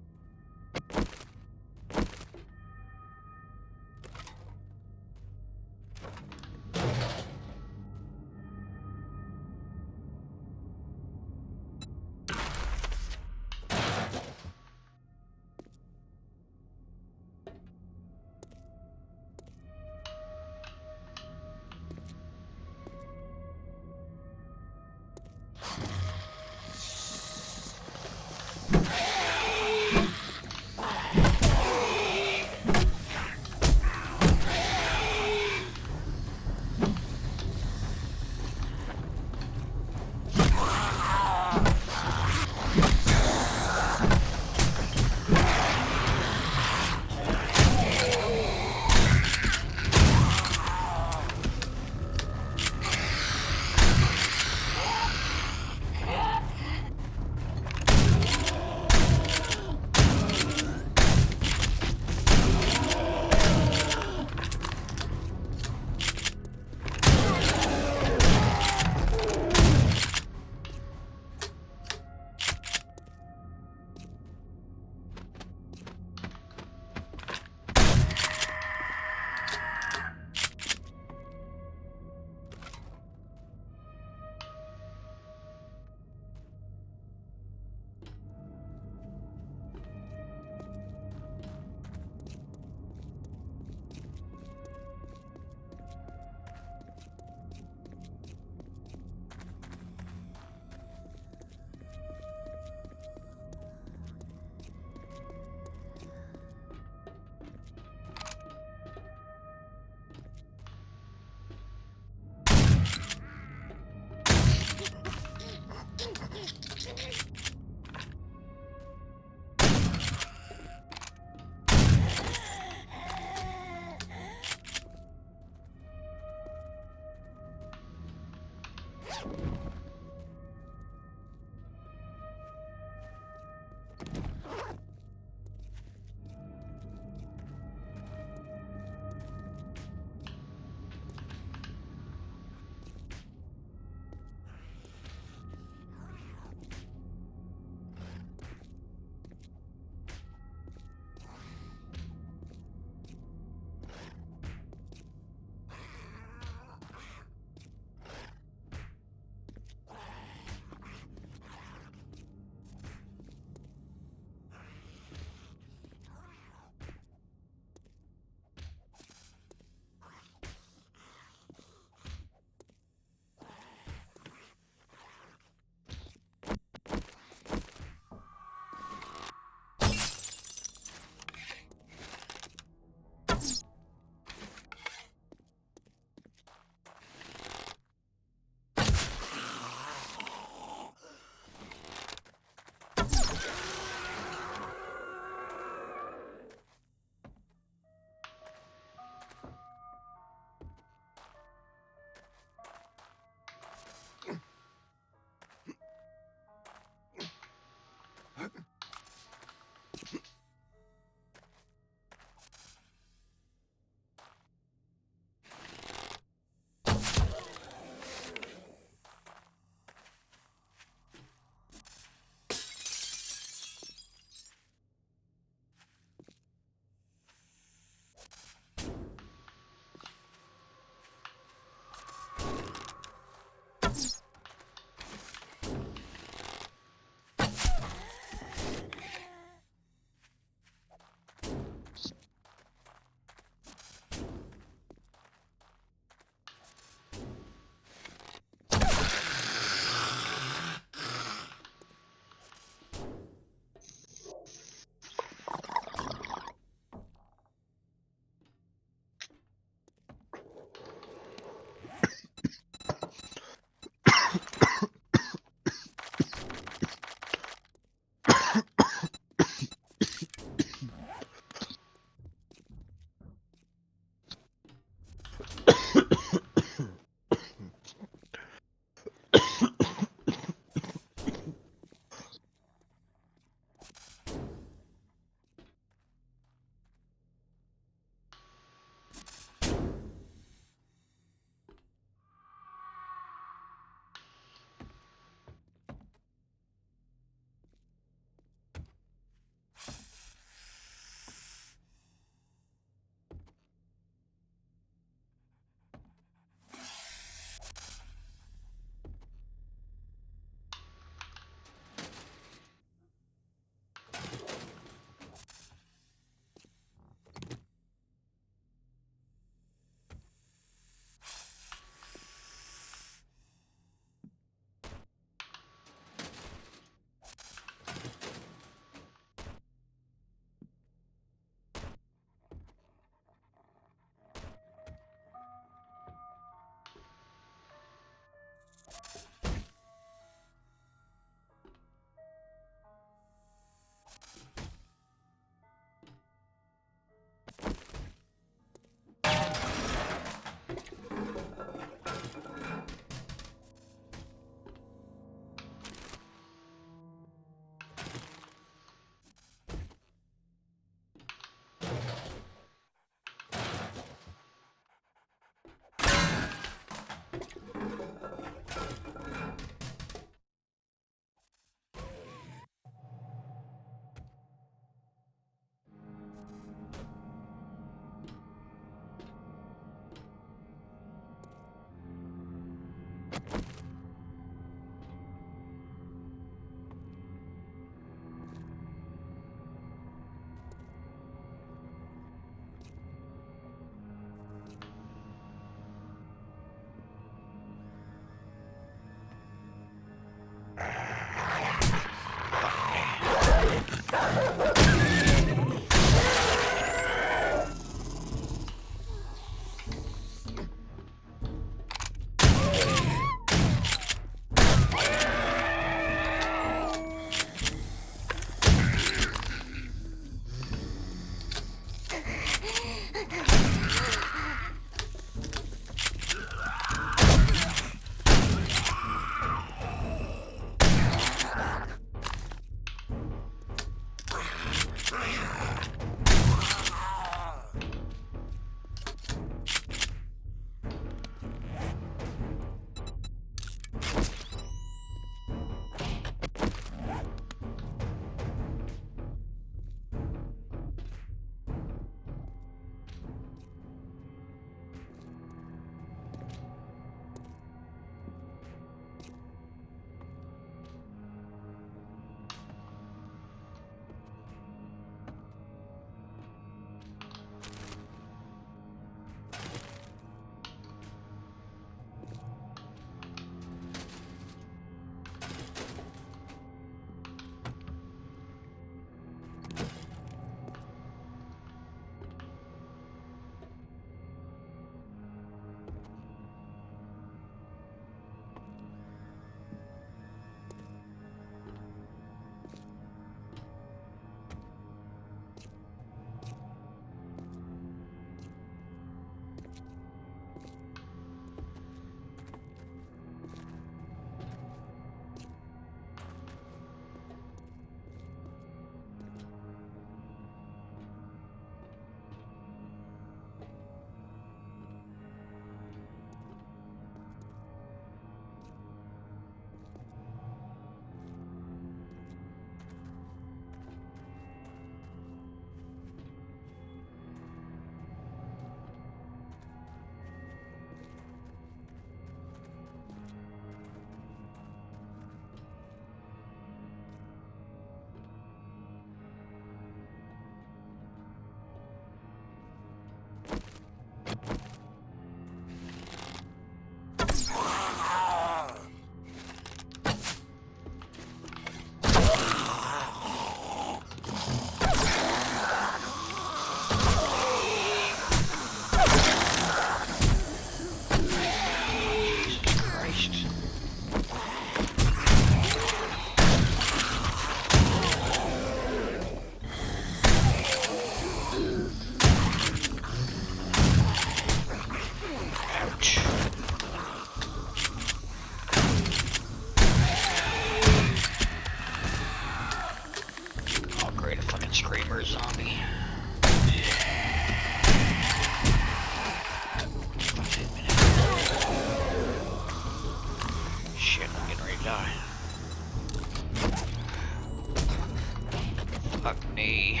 S1: knee.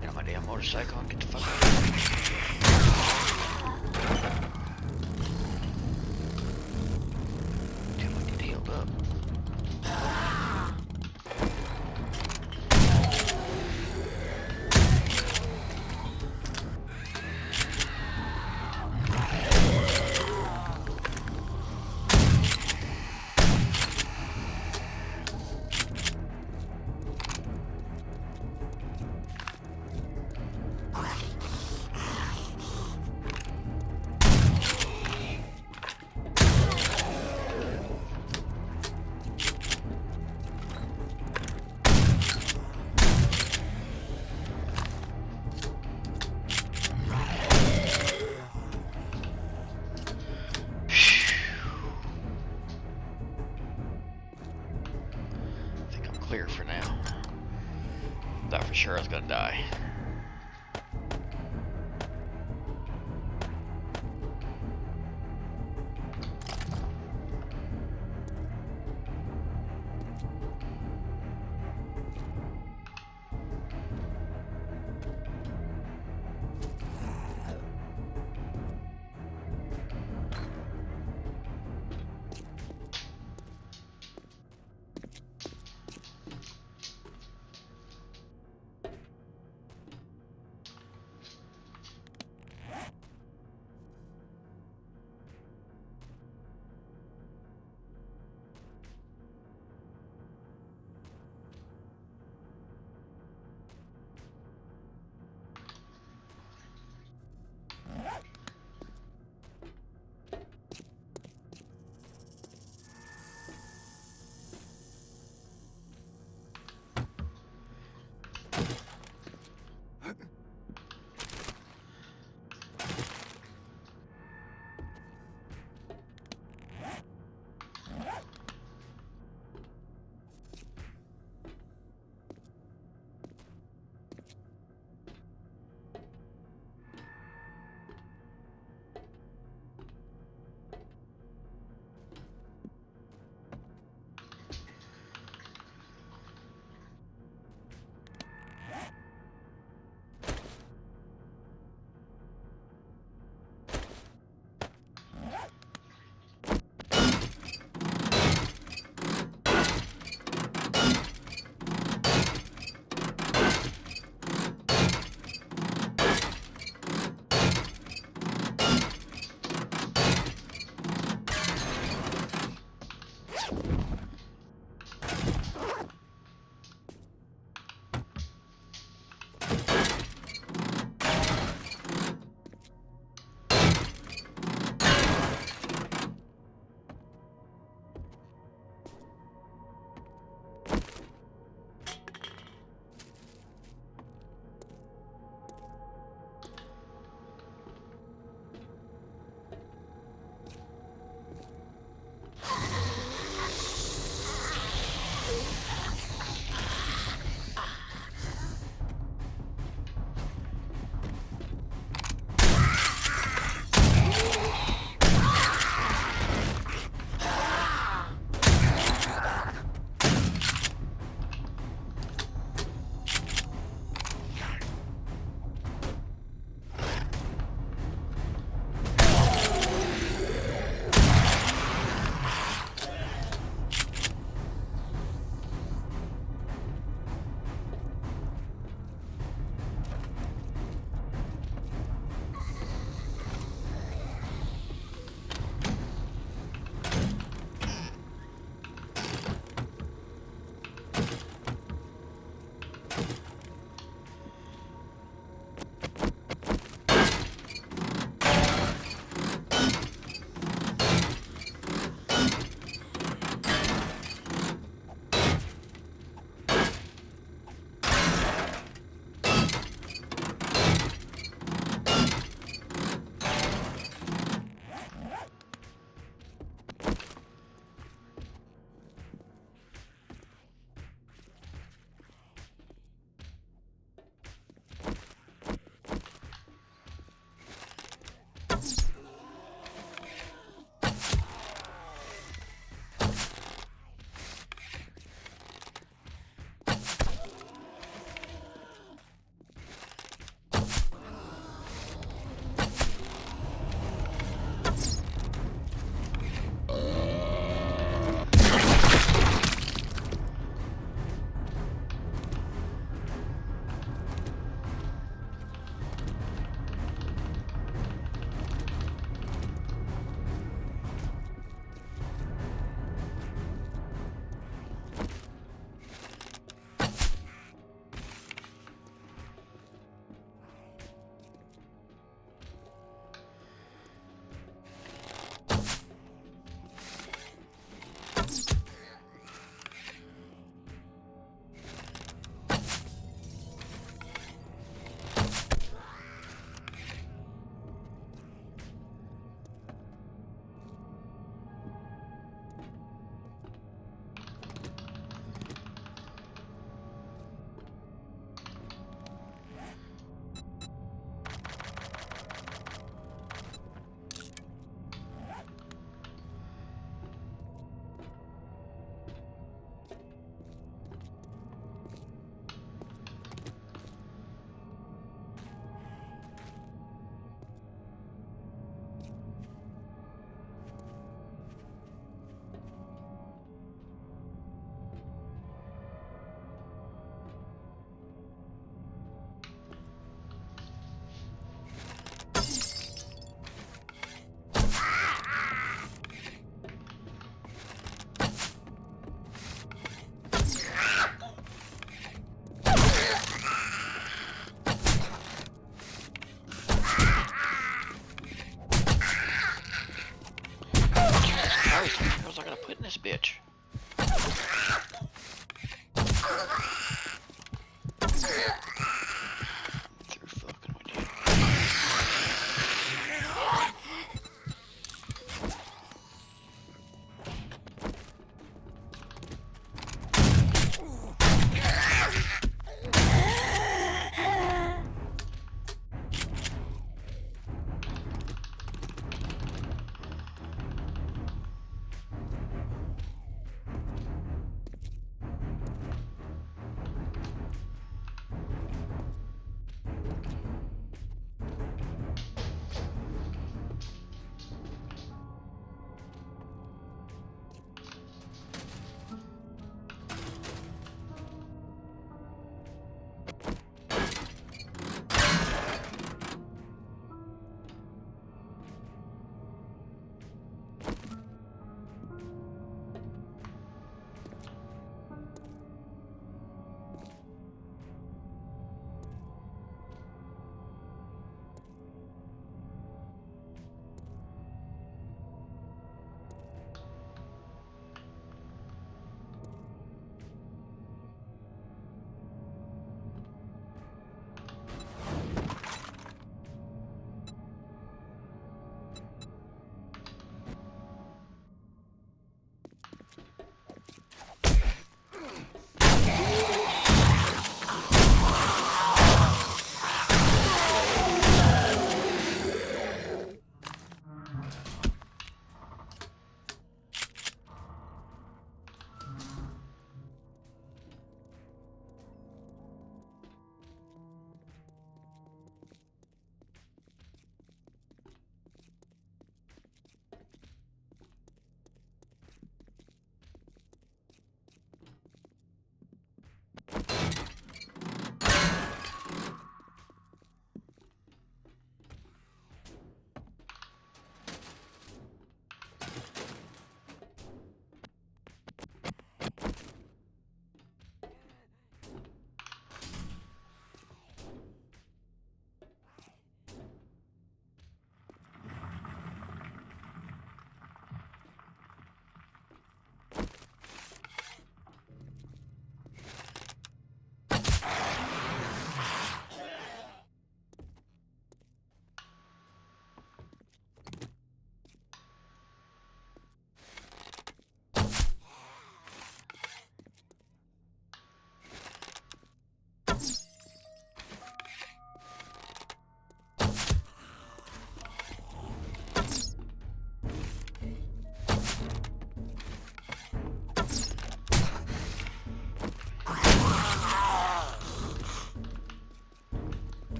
S1: Get on my damn motorcycle and get the fuck out of here. Till I get healed up. Clear for now. Thought for sure I was gonna die.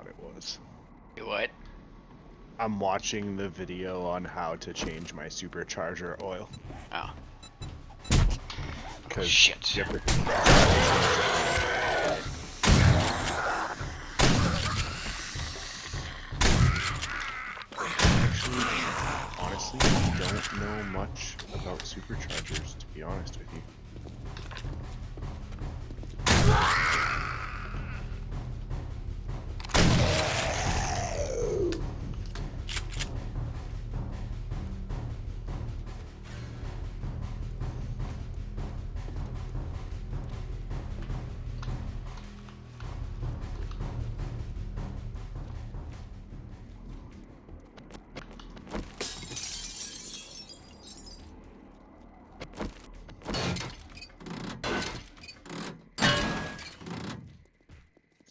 S2: thought it was.
S1: You what?
S2: I'm watching the video on how to change my supercharger oil.
S1: Oh.
S2: Cause
S1: Shit.
S2: you have to- Actually, honestly, I don't know much about superchargers, to be honest with you.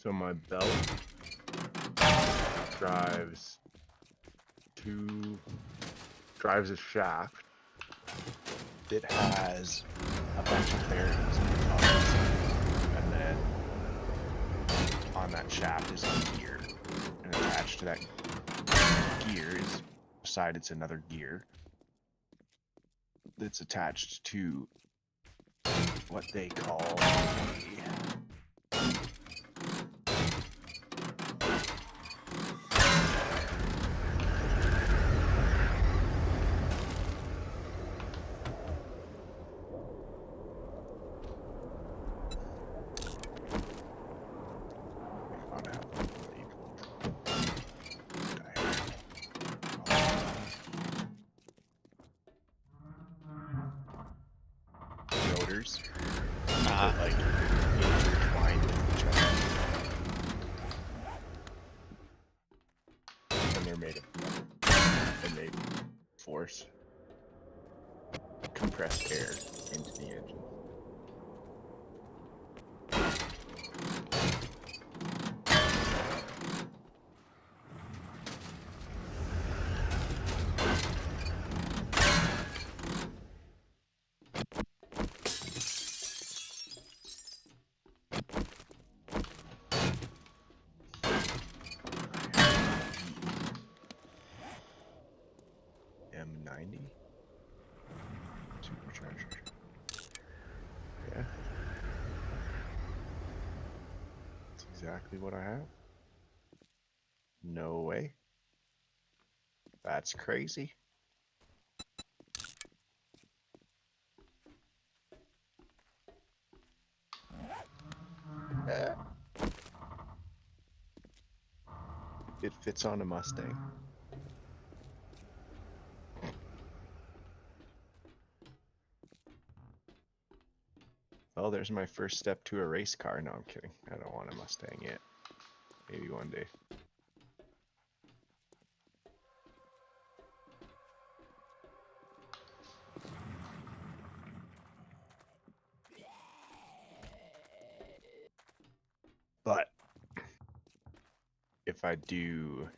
S2: So my belt drives a shaft. It has a bunch of bearings, and then on that shaft is a gear, and attached to that gear is beside it's another gear that's attached to what they call rotors that like intertwine with each other, and they're made of metal, and they force compressed air into the engine. M90 supercharger. Yeah. That's exactly what I have. No way. That's crazy. Eh. It fits on a Mustang. Oh, there's my first step to a race car. No, I'm kidding. I don't want a Mustang yet. Maybe one day. But if I do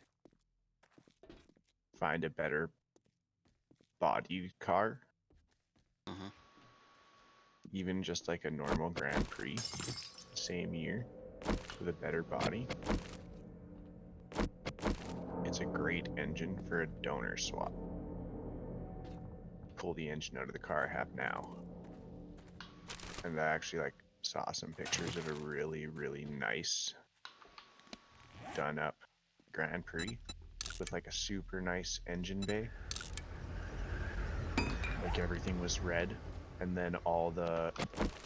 S2: find a better body car,
S1: Mhm.
S2: even just like a normal Grand Prix, same year, with a better body, it's a great engine for a donor swap. Pull the engine out of the car I have now. And I actually like saw some pictures of a really, really nice done up Grand Prix with like a super nice engine bay. Like everything was red, and then all the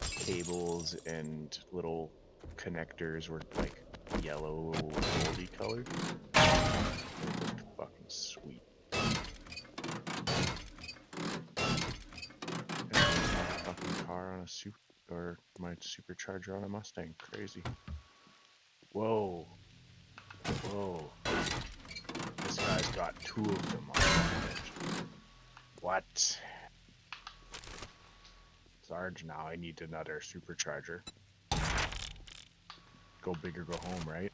S2: cables and little connectors were like yellow, goldy colored. It looked fucking sweet. And my fucking car on a or my supercharger on a Mustang. Crazy. Whoa. Whoa. This guy's got two of them on one engine. What? Sarge, now I need another supercharger. Go big or go home, right?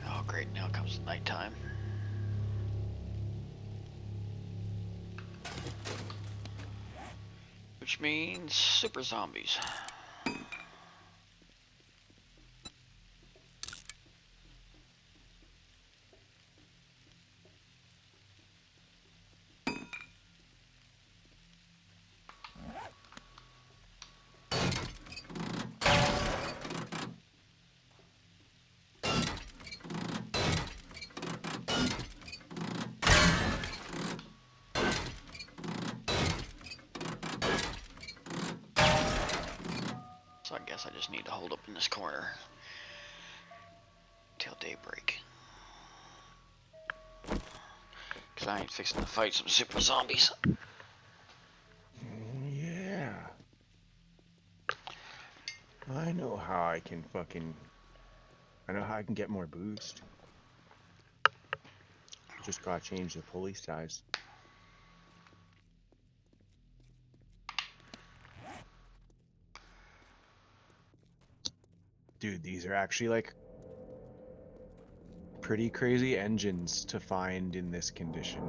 S1: Oh, great. Now comes nighttime. which means super zombies. So I guess I just need to hold up in this corner till daybreak. Cause I ain't fixing to fight some super zombies.
S2: Yeah. I know how I can fucking. I know how I can get more boost. Just gotta change the pulley size. Dude, these are actually like pretty crazy engines to find in this condition.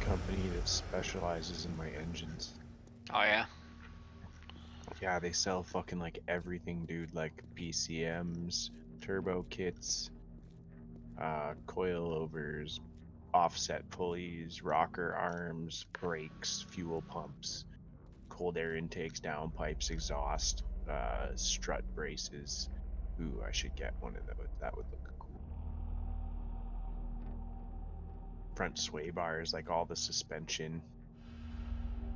S2: company that specializes in my engines.
S1: Oh yeah.
S2: Yeah, they sell fucking like everything, dude. Like PCMs, turbo kits, coilovers, offset pulleys, rocker arms, brakes, fuel pumps, cold air intakes, downpipes, exhaust, strut braces. Ooh, I should get one of those. That would look cool. Front sway bars, like all the suspension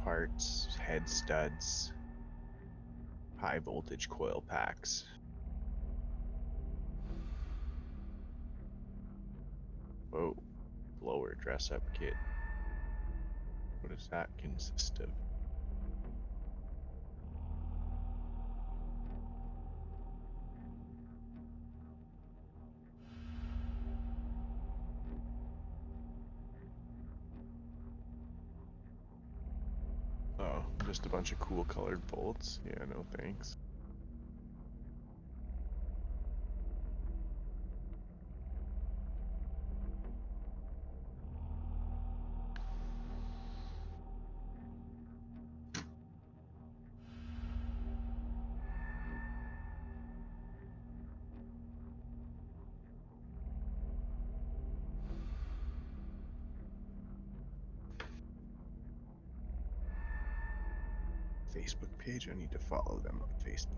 S2: parts, head studs, high voltage coil packs. Whoa, blower dress up kit. What does that consist of? Oh, just a bunch of cool colored bolts. Yeah, no thanks. Facebook page. I need to follow them on Facebook.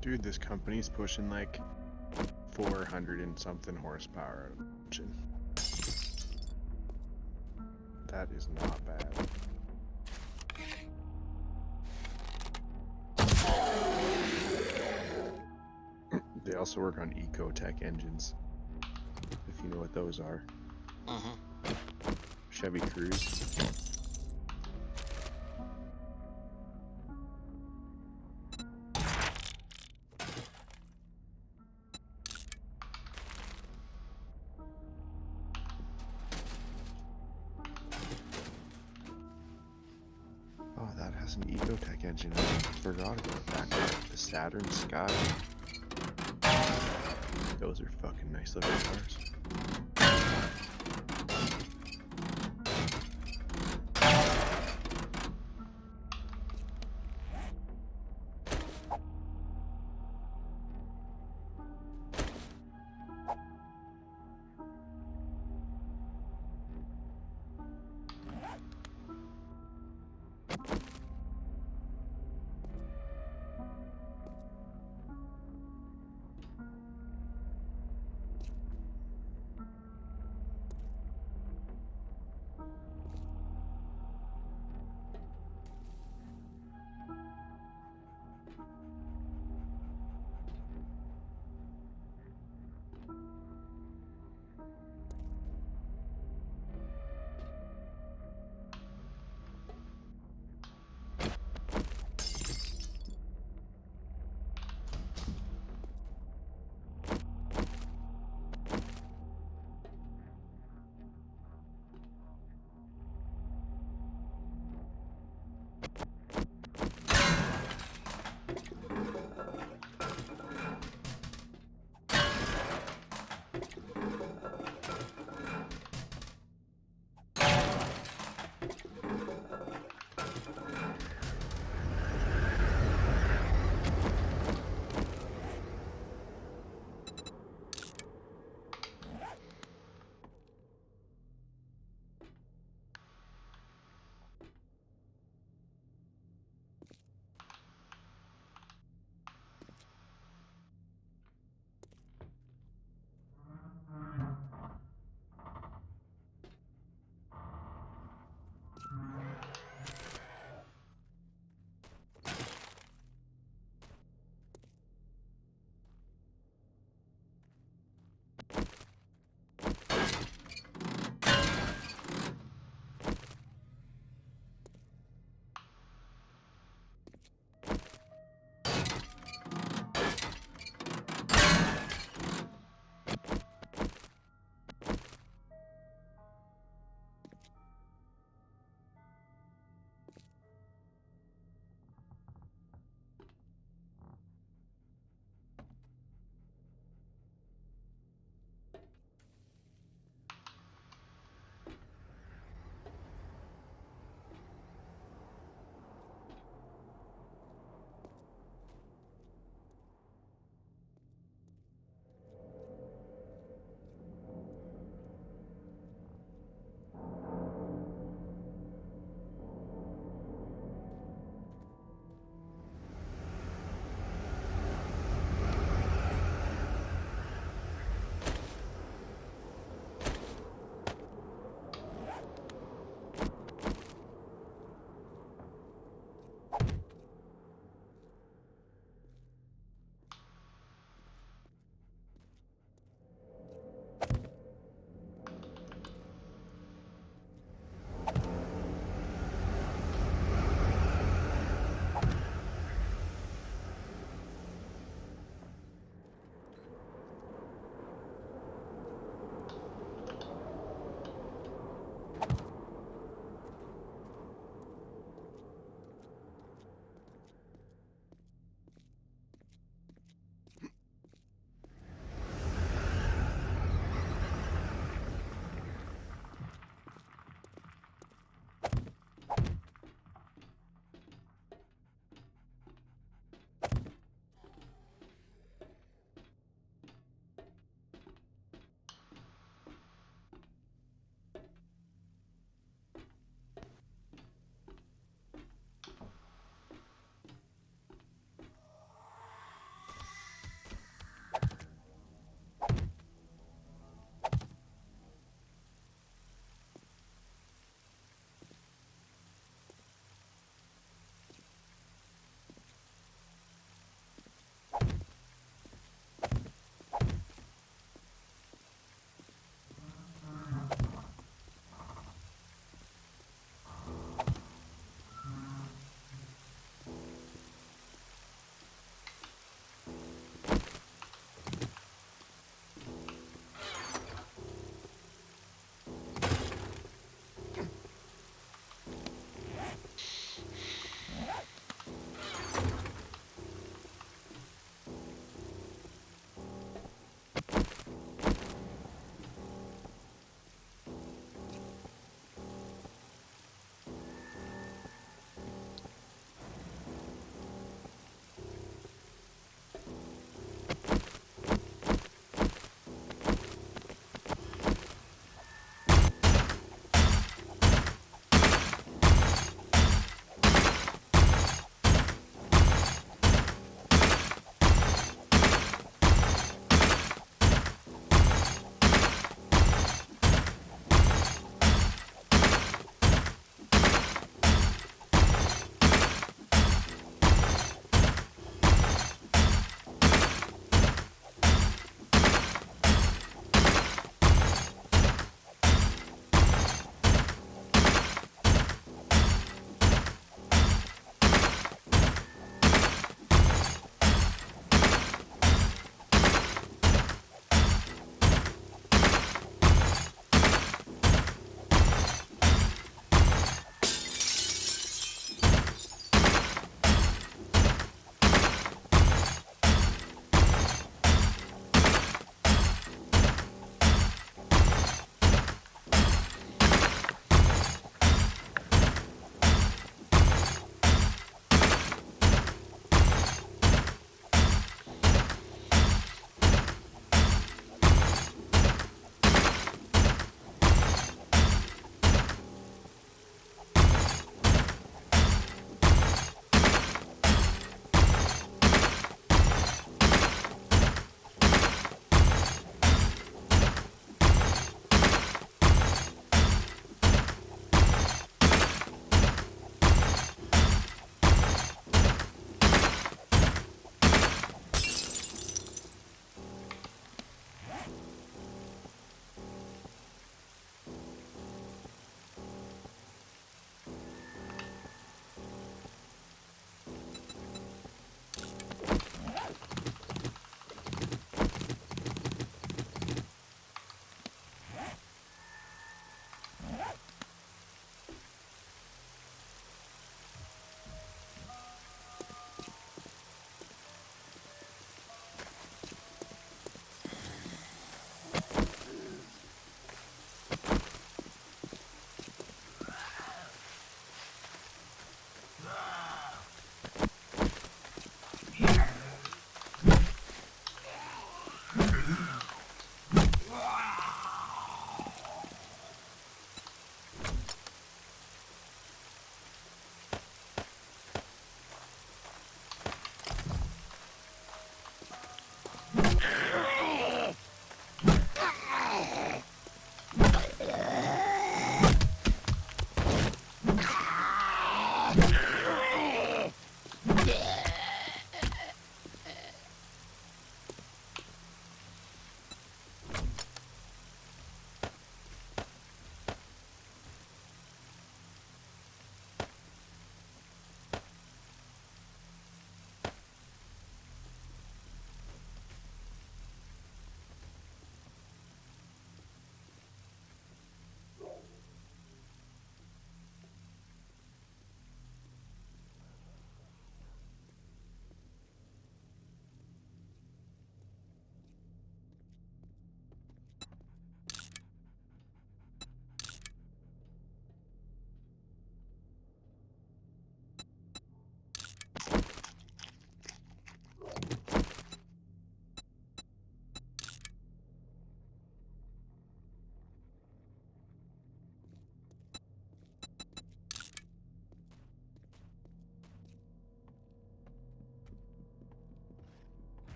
S2: Dude, this company's pushing like 400 and something horsepower out of the engine. That is not bad. They also work on Ecotech engines, if you know what those are.
S1: Mm-hmm.
S2: Chevy Cruze. Oh, that has an Ecotech engine. I forgot about that. The Saturn Sky. Those are fucking nice looking cars.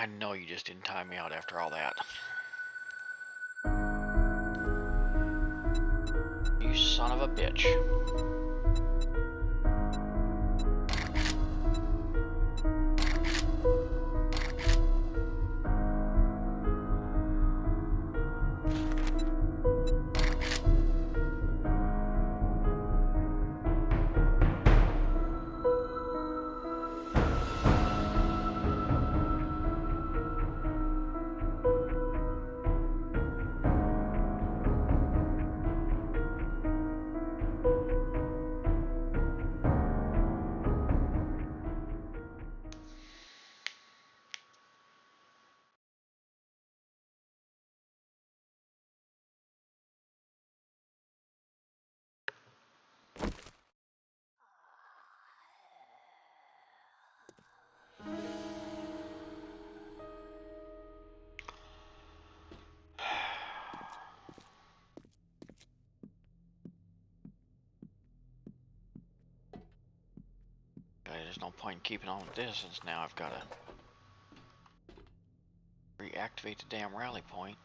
S1: I know you just didn't time me out after all that. You son of a bitch. There's no point in keeping on with this since now I've got to reactivate the damn rally point.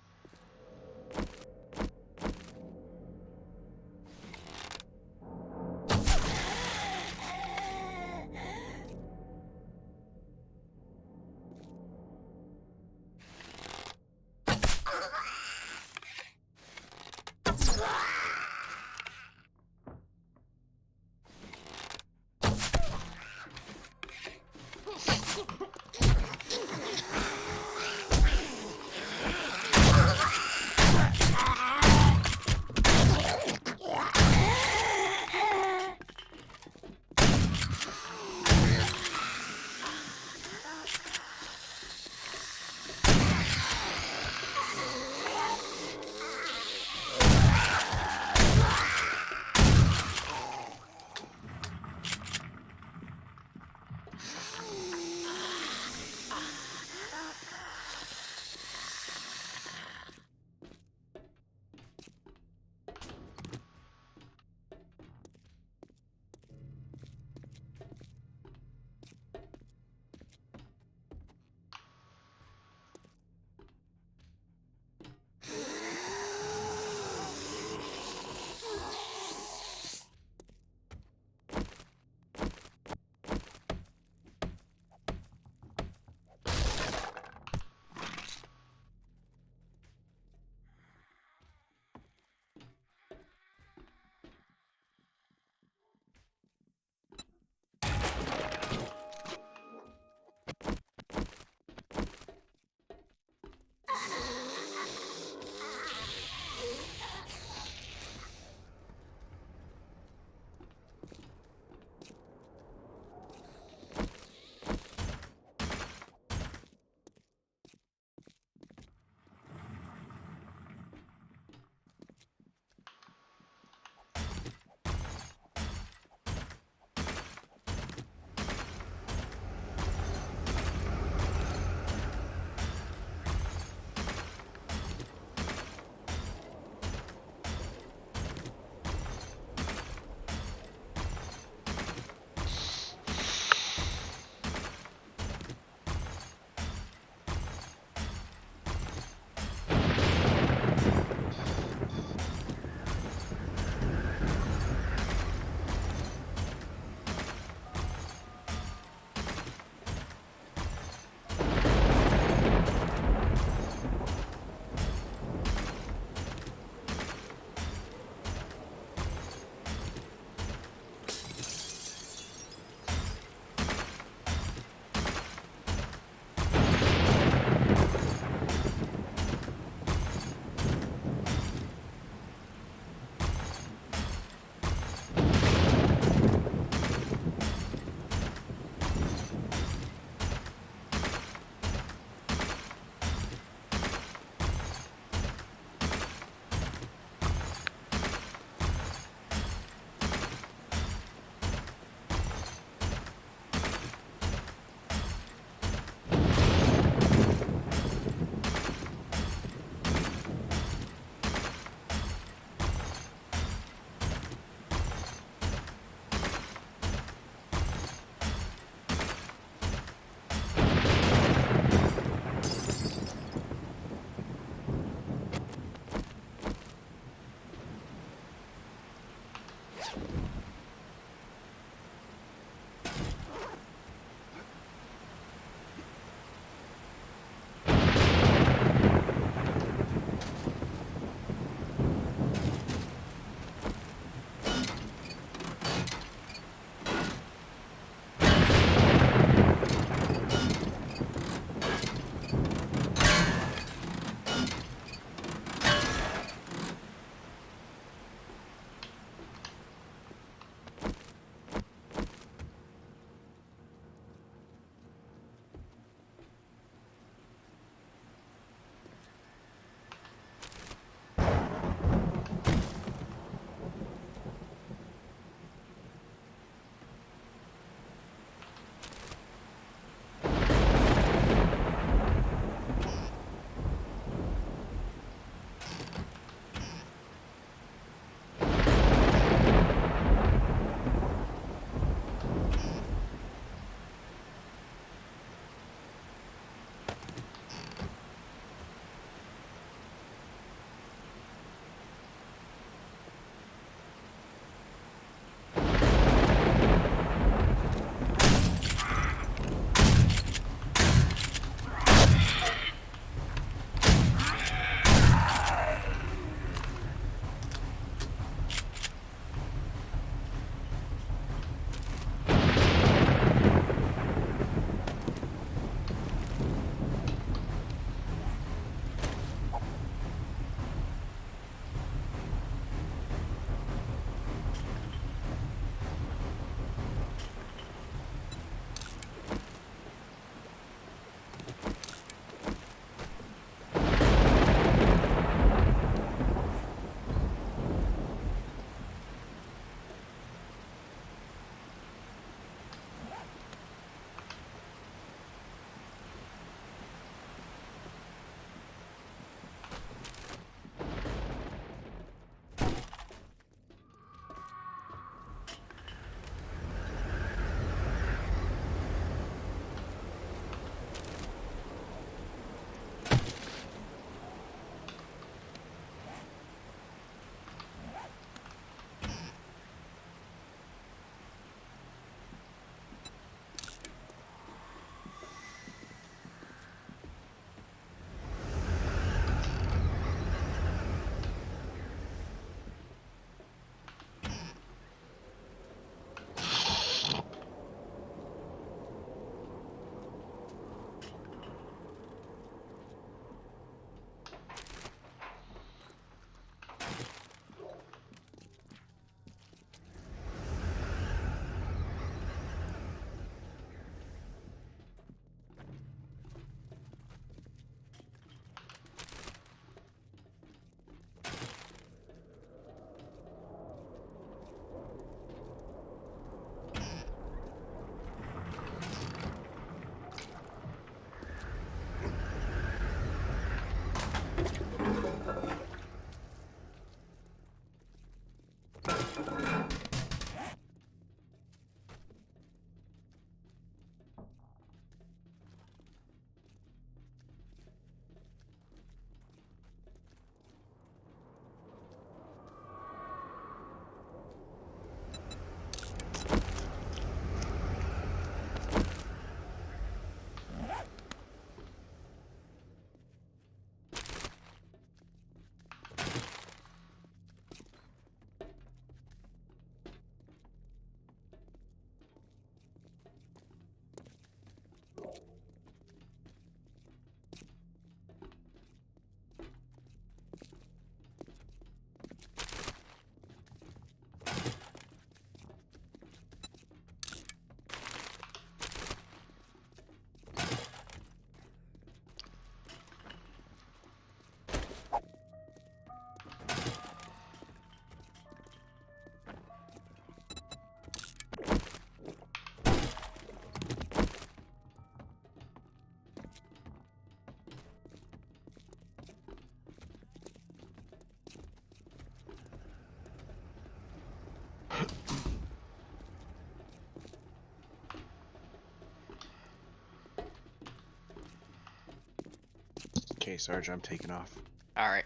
S2: Okay, Sarge, I'm taking off.
S1: All right,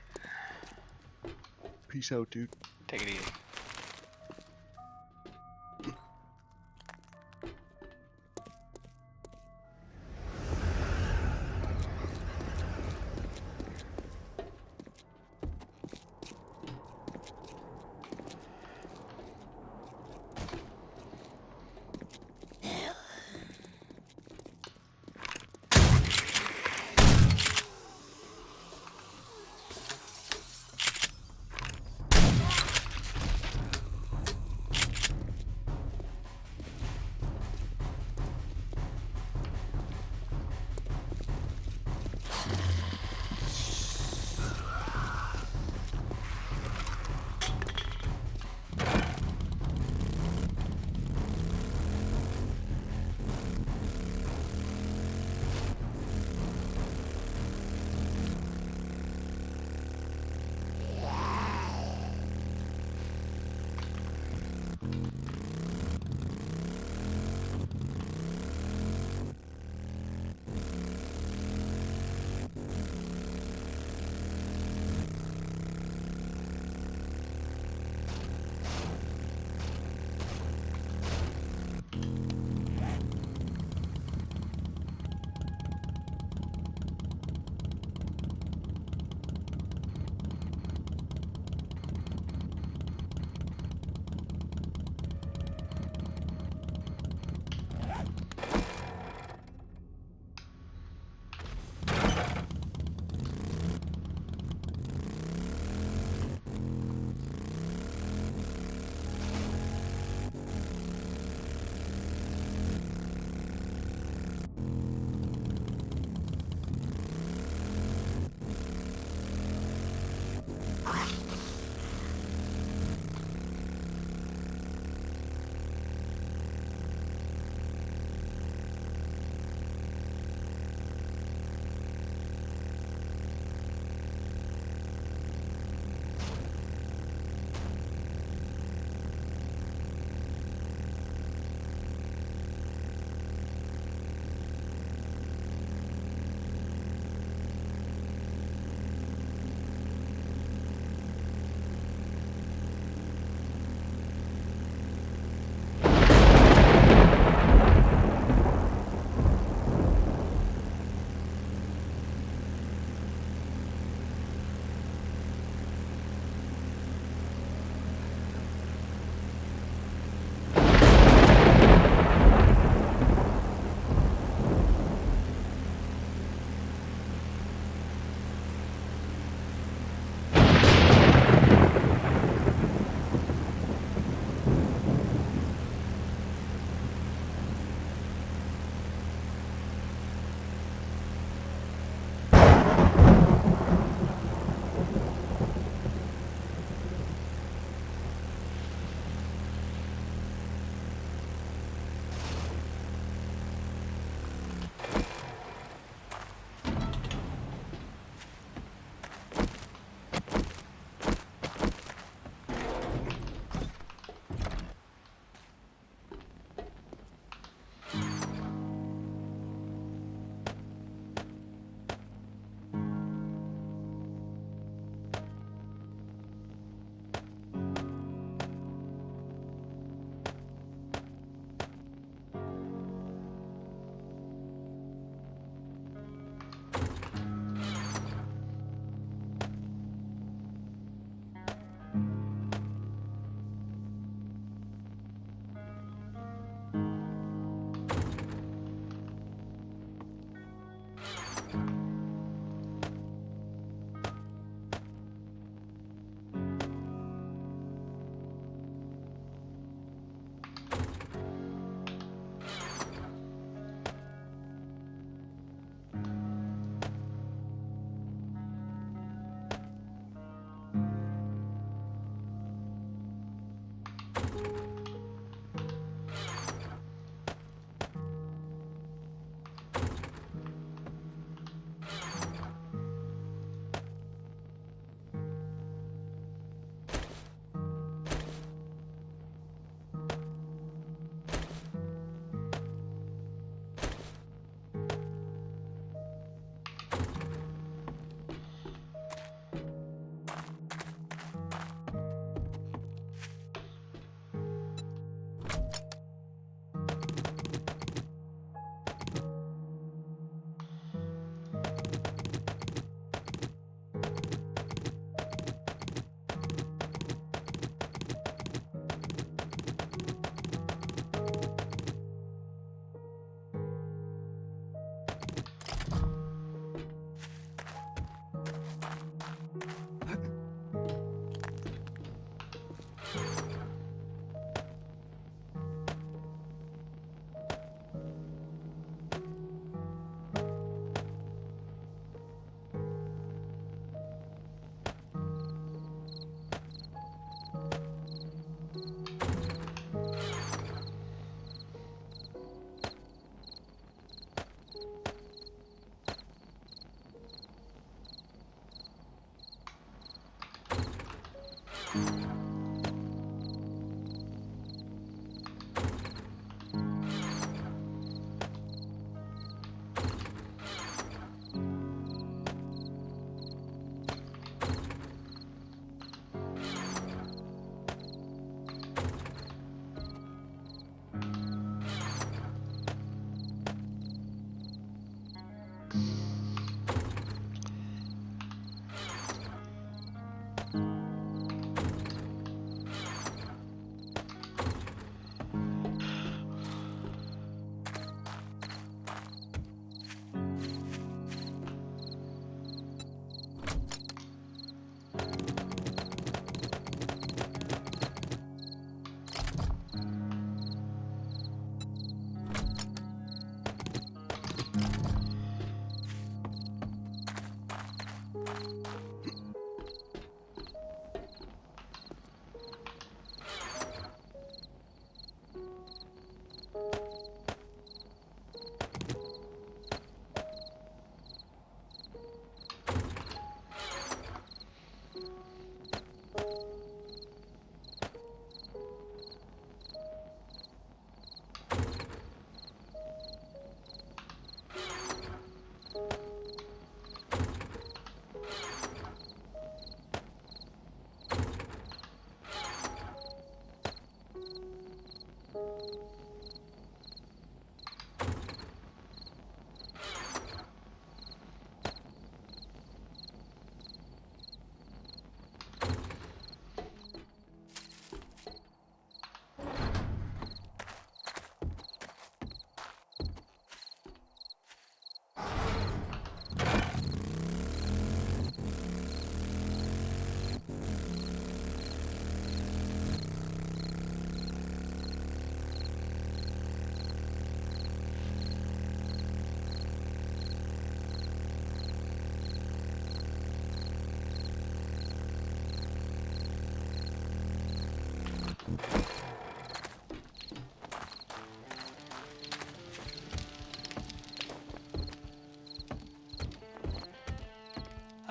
S2: Peace out, dude.
S1: take it easy.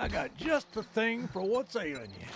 S3: I got just the thing for what's ailing you.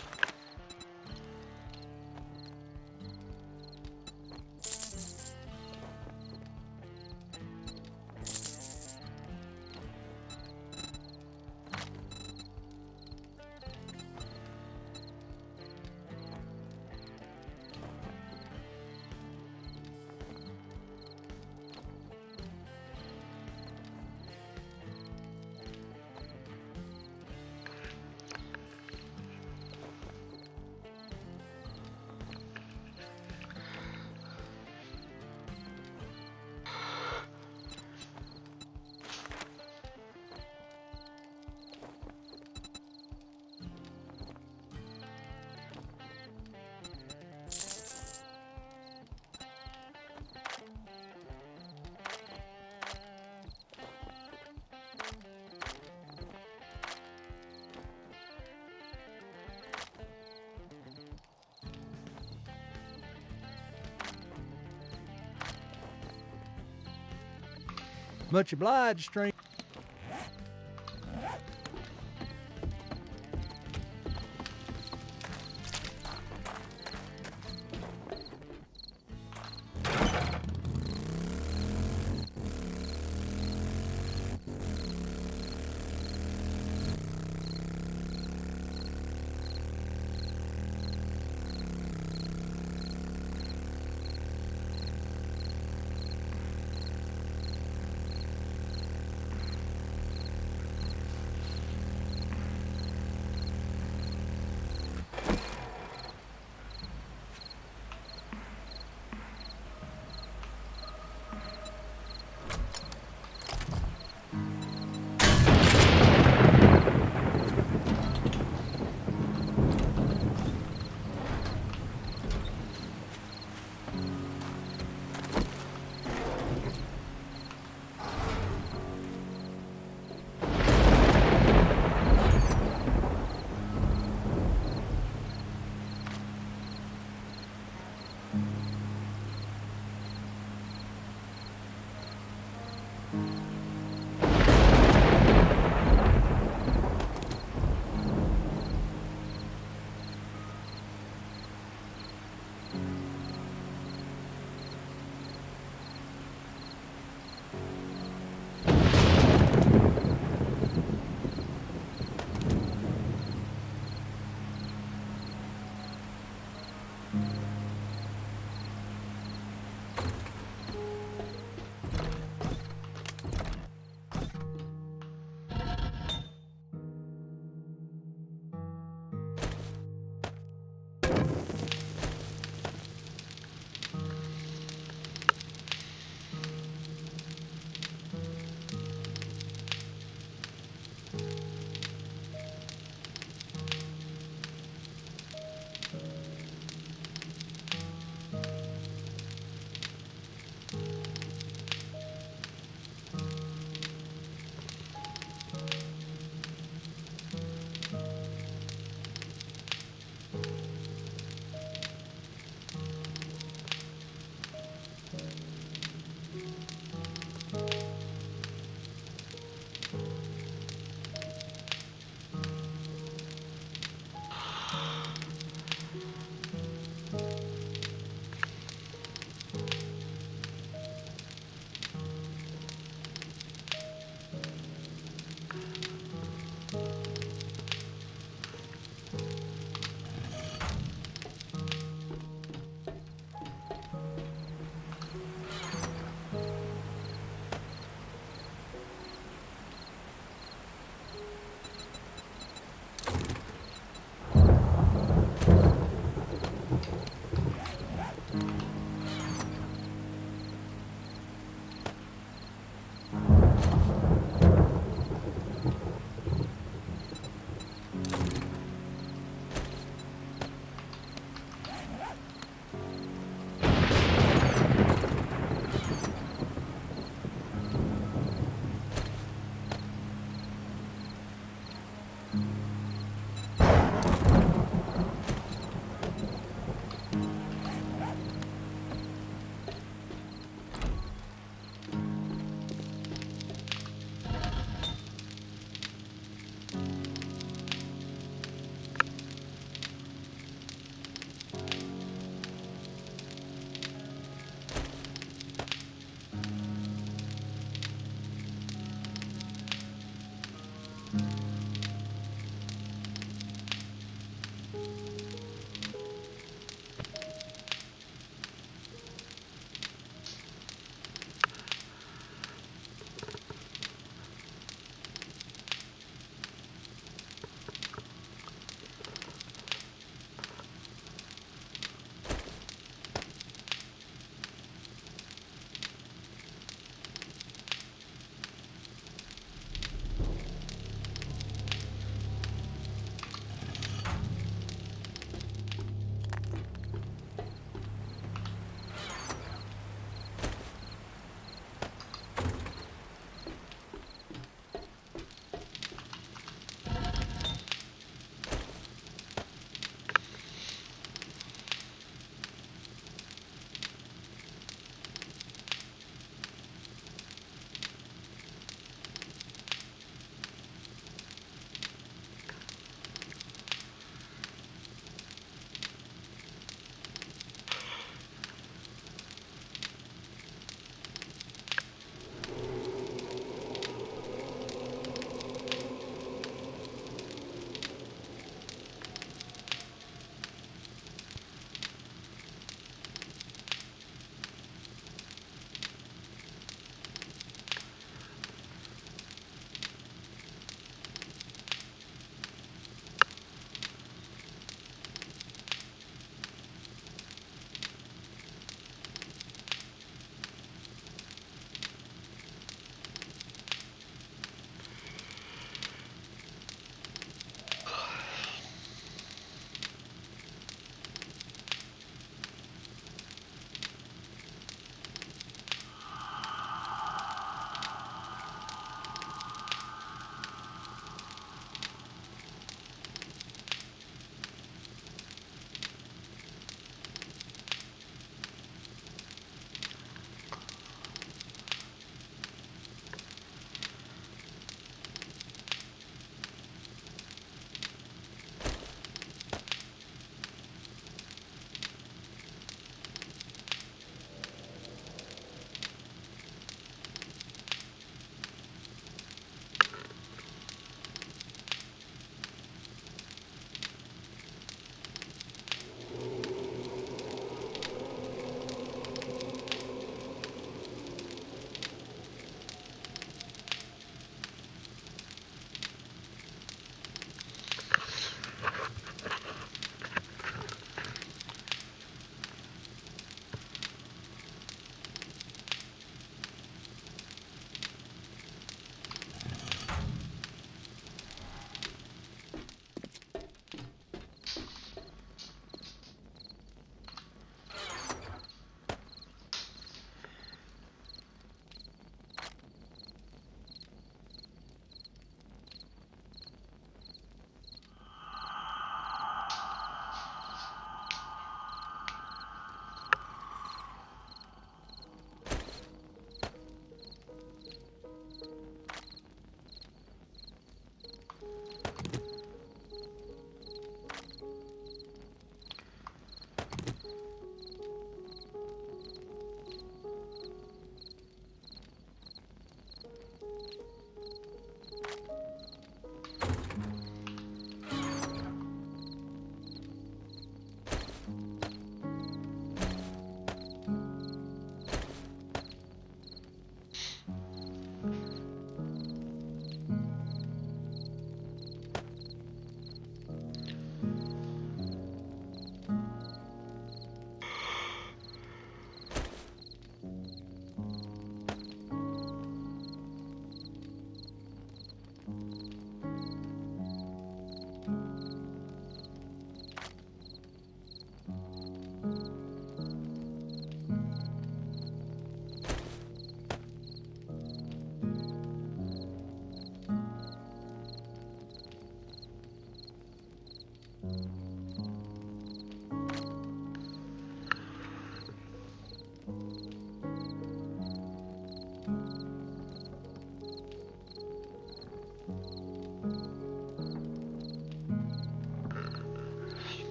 S3: Much obliged, stranger.